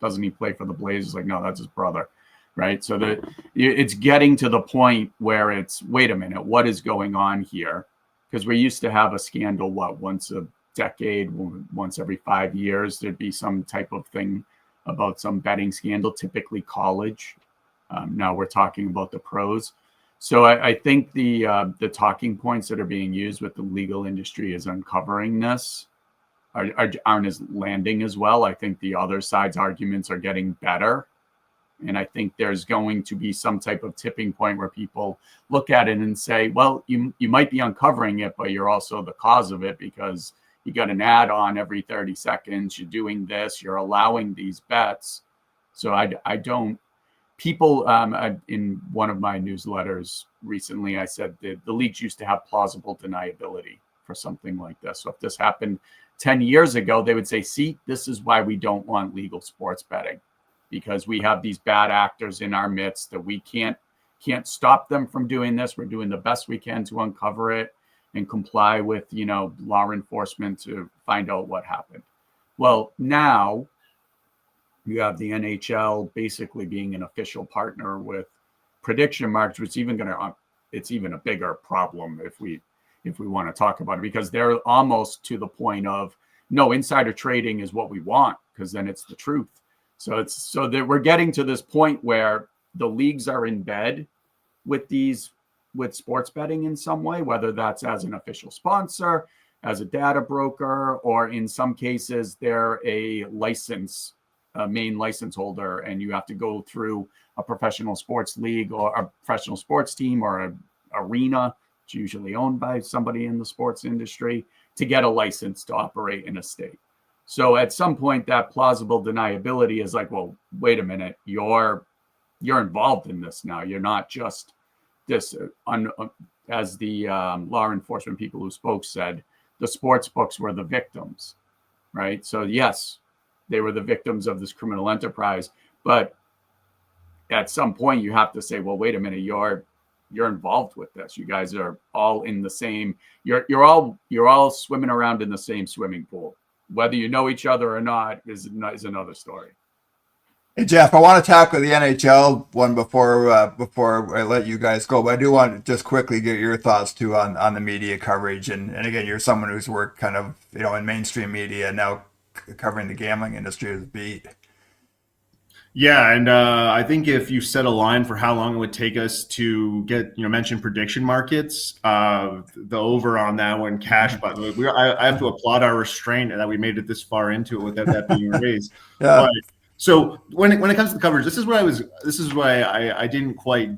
doesn't he play for the Blazers? Like, no, that's his brother, right? So that it's getting to the point where it's, wait a minute, what is going on here? Because we used to have a scandal, once a decade, once every 5 years, there'd be some type of thing about some betting scandal, typically college. Now we're talking about the pros. So I think the talking points that are being used with the legal industry is uncovering this aren't as landing as well. I think the other side's arguments are getting better. And I think there's going to be some type of tipping point where people look at it and say, well, you might be uncovering it, but you're also the cause of it, because you got an ad on every 30 seconds. You're doing this. You're allowing these bets. So I don't. People, in one of my newsletters recently, I said that the leagues used to have plausible deniability for something like this. So if this happened 10 years ago, they would say, see, this is why we don't want legal sports betting, because we have these bad actors in our midst that we can't stop them from doing this. We're doing the best we can to uncover it and comply with, law enforcement to find out what happened. Well, now you have the NHL basically being an official partner with prediction markets, which it's even a bigger problem if we want to talk about it, because they're almost to the point of, no, insider trading is what we want, because then it's the truth. So that we're getting to this point where the leagues are in bed with sports betting in some way, whether that's as an official sponsor, as a data broker, or in some cases they're a main license holder, and you have to go through a professional sports league or a professional sports team or an arena. It's usually owned by somebody in the sports industry to get a license to operate in a state. So at some point, that plausible deniability is like, well, wait a minute, you're involved in this now. You're not just this, as the law enforcement people who spoke said, the sports books were the victims, right? So yes, they were the victims of this criminal enterprise, but at some point you have to say, well, wait a minute, you're involved with this. You guys are all in the same. You're all swimming around in the same swimming pool. Whether you know each other or not is another story. Hey, Geoff, I want to tackle the NHL one before I let you guys go, but I do want to just quickly get your thoughts too on the media coverage. And again, you're someone who's worked kind of in mainstream media, now covering the gambling industry as Bede. Yeah, and I think if you set a line for how long it would take us to get, mention prediction markets, the over on that one, cash, but I have to applaud our restraint that we made it this far into it without that being raised. Yeah. But, so when it comes to the coverage, this is why I didn't quite,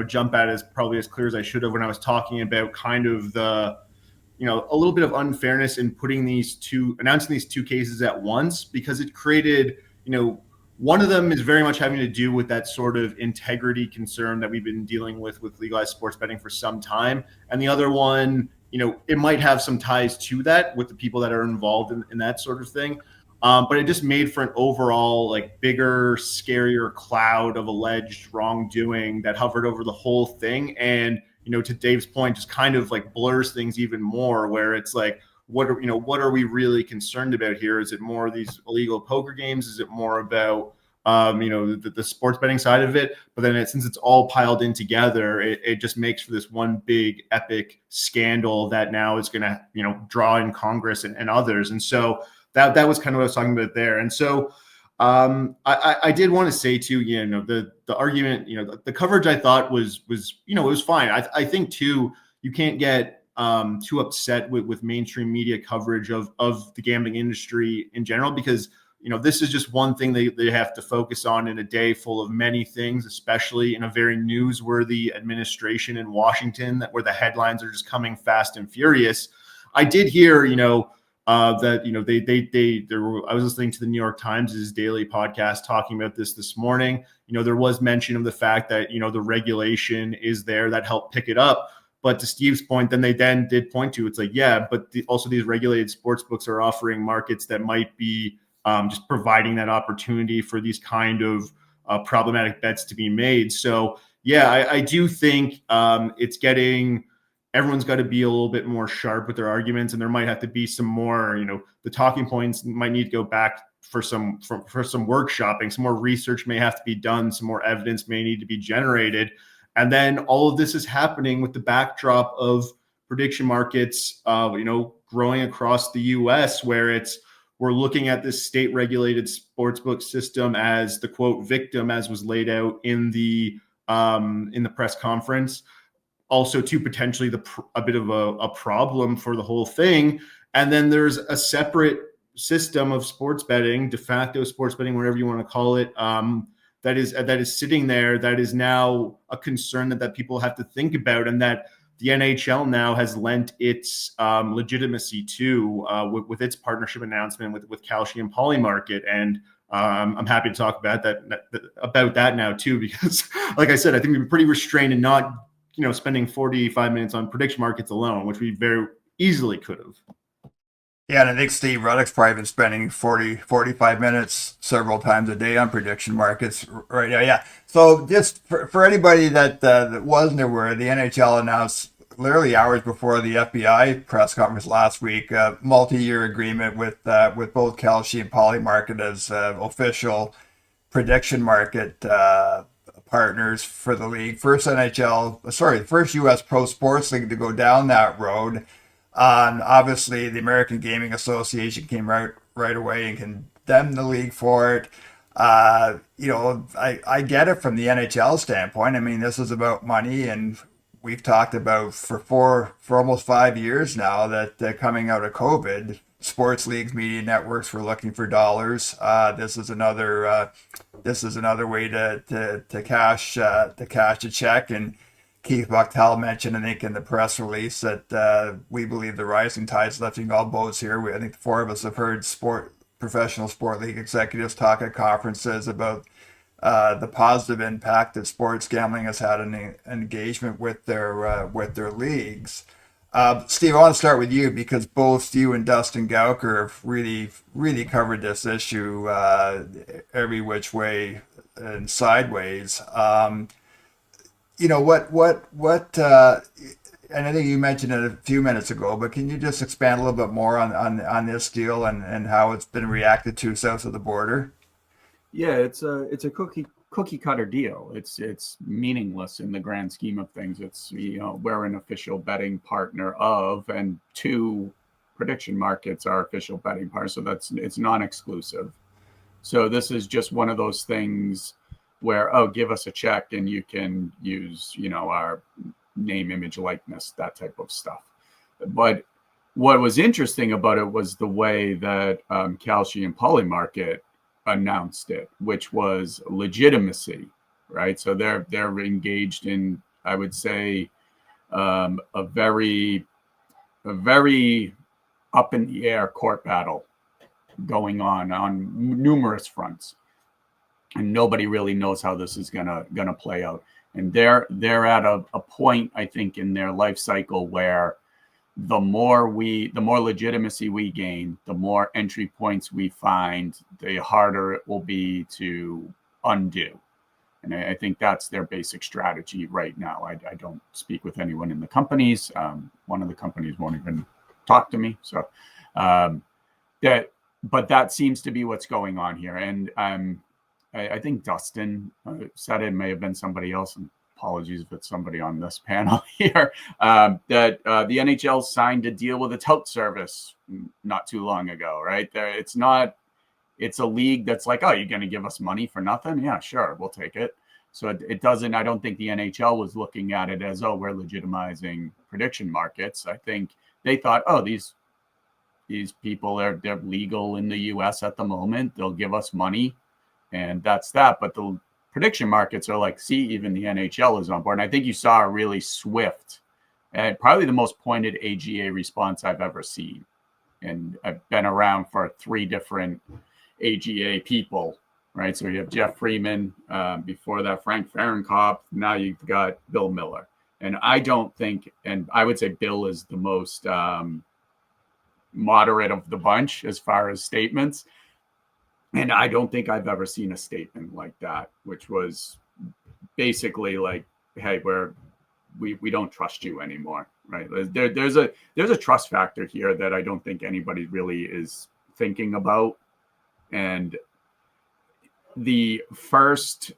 jump at it as probably as clear as I should have when I was talking about kind of the, a little bit of unfairness in announcing these two cases at once, because it created, one of them is very much having to do with that sort of integrity concern that we've been dealing with legalized sports betting for some time. And the other one, it might have some ties to that with the people that are involved in that sort of thing. But it just made for an overall bigger, scarier cloud of alleged wrongdoing that hovered over the whole thing. And, to Dave's point, just kind of blurs things even more, where it's like, what are we really concerned about here? Is it more these illegal poker games? Is it more about the sports betting side of it? But then since it's all piled in together, it just makes for this one big epic scandal that now is going to draw in Congress and others. And so that was kind of what I was talking about there. And so I did want to say too, the argument, the coverage I thought was it was fine. I think too, you can't get too upset with mainstream media coverage of the gambling industry in general, because this is just one thing they have to focus on in a day full of many things, especially in a very newsworthy administration in Washington, where the headlines are just coming fast and furious. I did hear that I was listening to the New York Times' daily podcast talking about this morning. There was mention of the fact that the regulation is there that helped pick it up. But to Steve's point, then they did point to, it's like, yeah, but also these regulated sports books are offering markets that might be just providing that opportunity for these kind of problematic bets to be made. So yeah, I do think it's getting, everyone's got to be a little bit more sharp with their arguments, and there might have to be some more, the talking points might need to go back for some workshopping, some more research may have to be done, some more evidence may need to be generated. And then all of this is happening with the backdrop of prediction markets, growing across the US, where we're looking at this state regulated sportsbook system as the quote victim, as was laid out in the press conference, also to potentially a bit of a problem for the whole thing. And then there's a separate system of sports betting, de facto sports betting, whatever you want to call it, that is sitting there, that is now a concern that people have to think about, and that the NHL now has lent its legitimacy to with its partnership announcement with Kalshi and Polymarket. And I'm happy to talk about that now too, because like I said, I think we've been pretty restrained in not spending 45 minutes on prediction markets alone, which we very easily could have. Yeah, and I think Steve Ruddock's probably been spending 45 minutes several times a day on prediction markets right now. Yeah. So just for anybody that wasn't aware, the NHL announced literally hours before the FBI press conference last week a multi-year agreement with both Kalshi and Polymarket as official prediction market partners for the league. First U.S. pro sports league to go down that road. Obviously, the American Gaming Association came right away and condemned the league for it. I get it from the NHL standpoint. I mean, this is about money, and we've talked about for almost 5 years now that coming out of COVID, sports leagues, media networks were looking for dollars. This is another way to cash a check. And Keith Bucktel mentioned, I think, in the press release that we believe the rising tide's lifting all boats here. I think the four of us have heard professional sport league executives talk at conferences about the positive impact that sports gambling has had on engagement with their leagues. Steve, I want to start with you because both you and Dustin Gauker have really covered this issue every which way and sideways. And I think you mentioned it a few minutes ago, but can you just expand a little bit more on this deal and how it's been reacted to south of the border? Yeah, it's a cookie cutter deal. It's meaningless in the grand scheme of things. It's we're an official betting partner of, and two prediction markets are official betting partners, so it's non-exclusive. So this is just one of those things where, give us a check and you can use, our name, image, likeness, that type of stuff. But what was interesting about it was the way that Kalshi and Polymarket announced it, which was legitimacy, right? So they're engaged in, I would say, a very up in the air court battle going on numerous fronts. And nobody really knows how this is gonna play out. And they're at a point, I think, in their life cycle where the more legitimacy we gain, the more entry points we find, the harder it will be to undo. And I think that's their basic strategy right now. I don't speak with anyone in the companies. One of the companies won't even talk to me. So that seems to be what's going on here. And I think Dustin said it, may have been somebody else, and apologies if it's somebody on this panel here, that the NHL signed a deal with a tout service not too long ago, right? It's a league that's like, you're going to give us money for nothing? Yeah, sure, we'll take it. So it doesn't, I don't think the NHL was looking at it as, we're legitimizing prediction markets. I think they thought, these people they're legal in the US at the moment. They'll give us money. And that's that. But the prediction markets are like, see, even the NHL is on board. And I think you saw a really swift and probably the most pointed AGA response I've ever seen. And I've been around for 3 different AGA people, right? So you have Jeff Freeman, before that, Frank Fahrenkopf. Now you've got Bill Miller. And I don't think, and I would say Bill is the most moderate of the bunch as far as statements. And I don't think I've ever seen a statement like that, which was basically like, hey, we don't trust you anymore, right? There's a trust factor here that I don't think anybody really is thinking about. And the first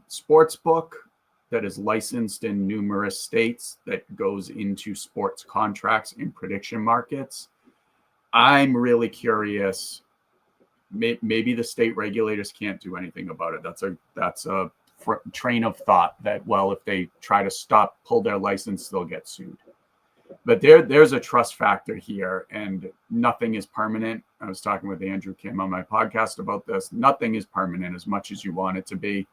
sports book that is licensed in numerous states that goes into sports contracts in prediction markets, I'm really curious. Maybe the state regulators can't do anything about it. That's a train of thought that, well, if they try to pull their license, they'll get sued. But there's a trust factor here, and nothing is permanent. I was talking with Andrew Kim on my podcast about this. Nothing is permanent as much as you want it to be.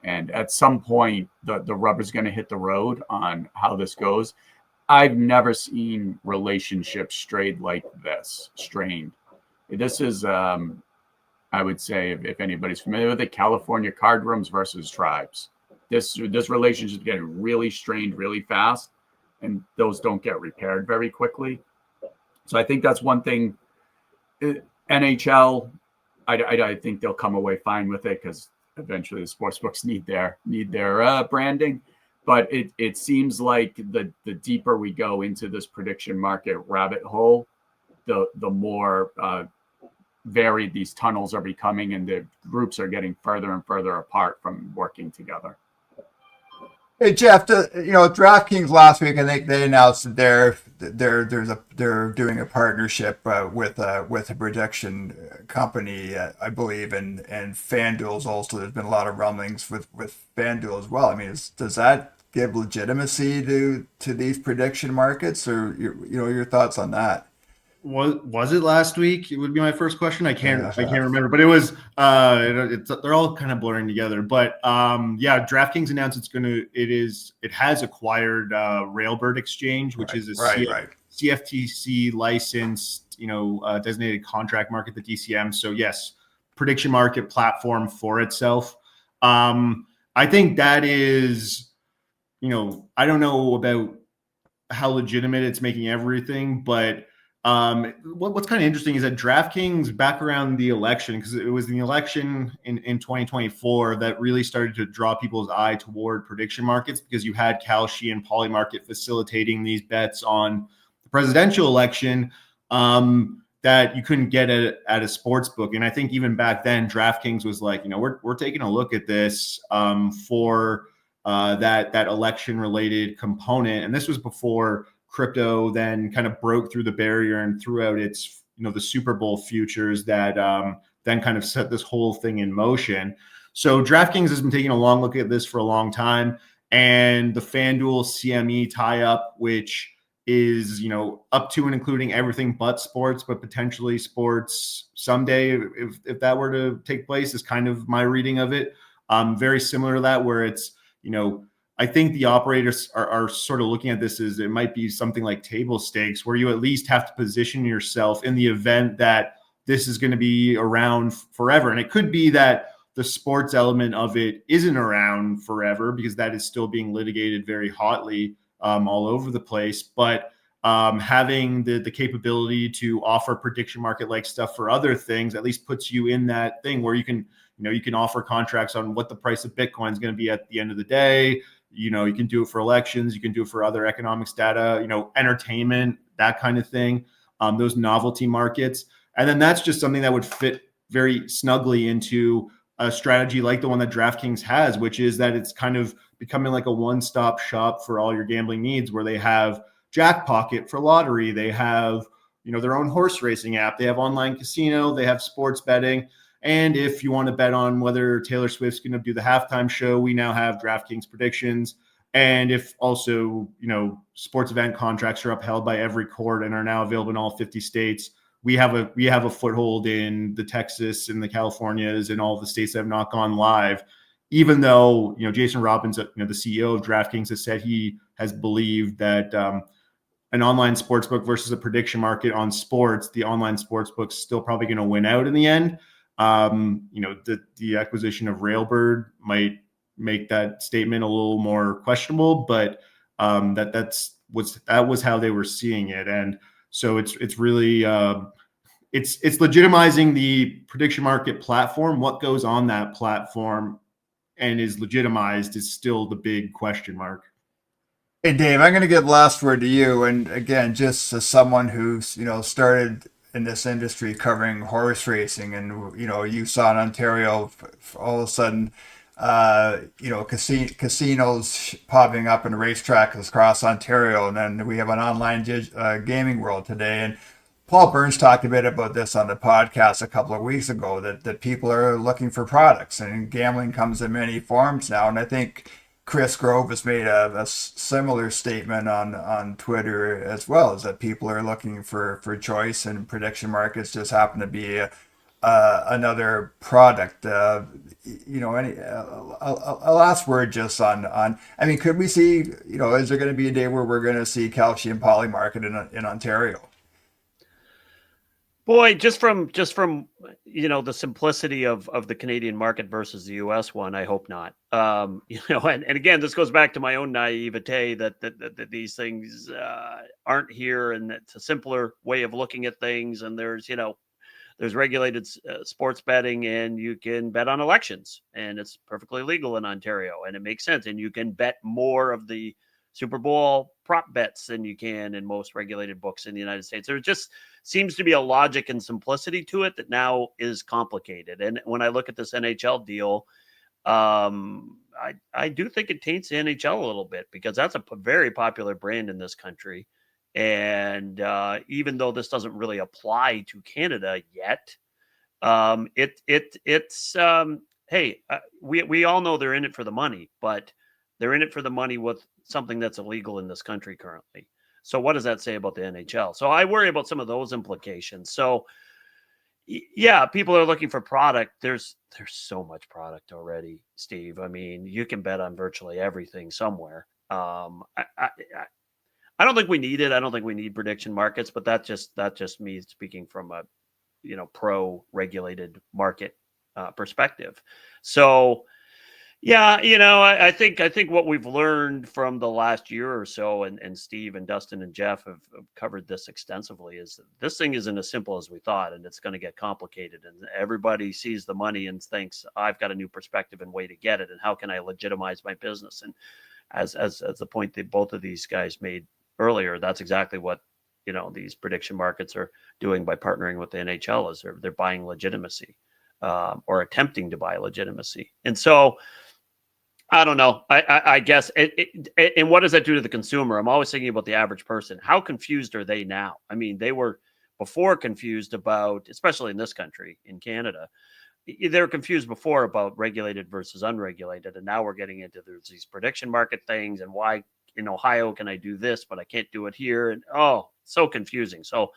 And at some point, the rubber's going to hit the road on how this goes. I've never seen relationships strained like this. This is, I would say, if anybody's familiar with it, California card rooms versus tribes. This relationship is getting really strained really fast, and those don't get repaired very quickly. So I think that's one thing. NHL, I think they'll come away fine with it because eventually the sports books need their branding. But it seems like the deeper we go into this prediction market rabbit hole, the more varied these tunnels are becoming, and the groups are getting further and further apart from working together. Hey Geoff, DraftKings last week, I think they announced that they're doing a partnership with a prediction company, I believe, and FanDuel's also. There's been a lot of rumblings with FanDuel as well. I mean, does that give legitimacy to these prediction markets, or your thoughts on that? Was it last week? It would be my first question. I can't remember, but it was. They're all kind of blurring together. But DraftKings announced it has acquired Railbird Exchange, which is a CFTC licensed, designated contract market, the DCM. So yes, prediction market platform for itself. I think that is, I don't know about how legitimate it's making everything, but what's kind of interesting is that DraftKings, back around the election, because it was the election in 2024 that really started to draw people's eye toward prediction markets, because you had Kalshi and Polymarket facilitating these bets on the presidential election that you couldn't get at a sports book. And I think even back then, DraftKings was like, we're taking a look at this for that election related component. And this was before crypto then kind of broke through the barrier and threw out its, the Super Bowl futures that then kind of set this whole thing in motion. So DraftKings has been taking a long look at this for a long time. And the FanDuel CME tie-up, which is, up to and including everything but sports, but potentially sports someday, if that were to take place, is kind of my reading of it. Very similar to that, where it's, I think the operators are sort of looking at this as it might be something like table stakes, where you at least have to position yourself in the event that this is going to be around forever. And it could be that the sports element of it isn't around forever, because that is still being litigated very hotly all over the place. But having the capability to offer prediction market like stuff for other things at least puts you in that thing where you can offer contracts on what the price of Bitcoin is going to be at the end of the day. You can do it for elections. You can do it for other economics data, entertainment, that kind of thing, those novelty markets. And then that's just something that would fit very snugly into a strategy like the one that DraftKings has, which is that it's kind of becoming like a one-stop shop for all your gambling needs, where they have Jackpocket for lottery. They have, their own horse racing app. They have online casino. They have sports betting. And if you want to bet on whether Taylor Swift's going to do the halftime show, we now have DraftKings predictions. And if also, sports event contracts are upheld by every court and are now available in all 50 states, we have a foothold in the Texas and the Californias and all the states that have not gone live. Even though, Jason Robbins, the CEO of DraftKings, has said he has believed that an online sportsbook versus a prediction market on sports, the online sportsbook's still probably going to win out in the end. The acquisition of Railbird might make that statement a little more questionable, but that was how they were seeing it. And so it's really it's legitimizing the prediction market platform. What goes on that platform and is legitimized is still the big question mark. Hey, Dave, I'm going to give last word to you. And again, just as someone who's, started in this industry covering horse racing, and, you saw in Ontario all of a sudden, casinos popping up and racetracks across Ontario. And then we have an online gaming world today. And Paul Burns talked a bit about this on the podcast a couple of weeks ago, that people are looking for products, and gambling comes in many forms now. And I think Chris Grove has made a similar statement on Twitter as well, is that people are looking for choice, and prediction markets just happen to be another product. A last word just on, I mean, could we see, is there going to be a day where we're going to see calcium poly market in Ontario? Boy, just from the simplicity of the Canadian market versus the U.S. one, I hope not. And again, this goes back to my own naivete that these things aren't here, and it's a simpler way of looking at things. And there's regulated sports betting, and you can bet on elections, and it's perfectly legal in Ontario, and it makes sense. And you can bet more of the Super Bowl prop bets than you can in most regulated books in the United States. There just seems to be a logic and simplicity to it that now is complicated. And when I look at this NHL deal, I do think it taints the NHL a little bit, because that's a very popular brand in this country. And even though this doesn't really apply to Canada yet, we all know they're in it for the money, but they're in it for the money with something that's illegal in this country currently. So what does that say about the NHL? So I worry about some of those implications. So yeah, people are looking for product. There's so much product already, Steve. I mean, you can bet on virtually everything somewhere. I don't think we need it. I don't think we need prediction markets, but that's just me speaking from a pro-regulated market perspective. So yeah, I think what we've learned from the last year or so, and Steve and Dustin and Geoff have covered this extensively, is that this thing isn't as simple as we thought, and it's going to get complicated. And everybody sees the money and thinks, I've got a new perspective and way to get it, and how can I legitimize my business? And as the point that both of these guys made earlier, that's exactly what these prediction markets are doing by partnering with the NHL. Is they're buying legitimacy, or attempting to buy legitimacy. And so I don't know. I guess, and what does that do to the consumer? I'm always thinking about the average person. How confused are they now? I mean, they were before confused about, especially in this country, in Canada, they were confused before about regulated versus unregulated. And now we're getting into these prediction market things, and why in Ohio can I do this, but I can't do it here? And so confusing. So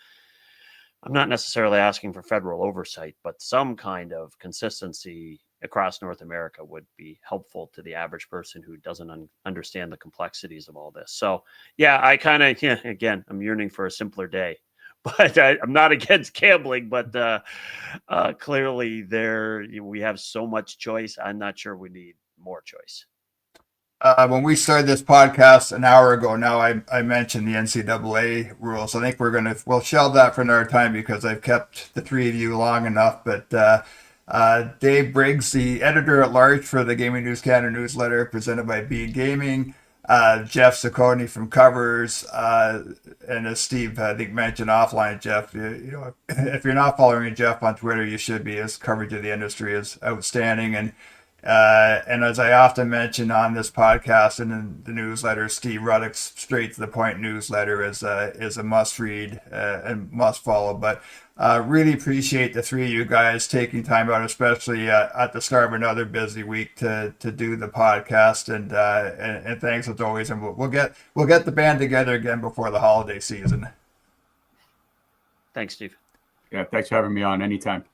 I'm not necessarily asking for federal oversight, but some kind of consistency across North America would be helpful to the average person who doesn't understand the complexities of all this. So yeah, again, I'm yearning for a simpler day, but I'm not against gambling, but clearly we have so much choice. I'm not sure we need more choice. When we started this podcast an hour ago now, I mentioned the NCAA rules. I think we'll shelve that for another time, because I've kept the three of you long enough. But Dave Briggs, the editor-at-large for the Gaming News Canada newsletter presented by Bede Gaming, Geoff Zochodne from Covers, and as Steve, I think, mentioned offline, Geoff, if you're not following Geoff on Twitter, you should be. His coverage of the industry is outstanding. And as I often mention on this podcast and in the newsletter, Steve Ruddock's straight to the point newsletter is a must read and must follow. But really appreciate the three of you guys taking time out, especially at the start of another busy week, to do the podcast. And thanks as always. And we'll get the band together again before the holiday season. Thanks, Steve. Yeah, thanks for having me on anytime.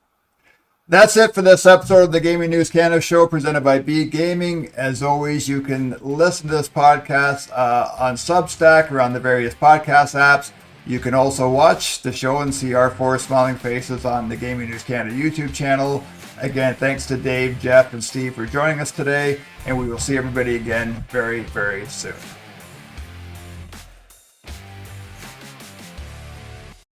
That's it for this episode of the Gaming News Canada show presented by Bede Gaming. As always, you can listen to this podcast on Substack or on the various podcast apps. You can also watch the show and see our four smiling faces on the Gaming News Canada YouTube channel. Again, thanks to Dave, Geoff, and Steve for joining us today, and we will see everybody again very, very soon.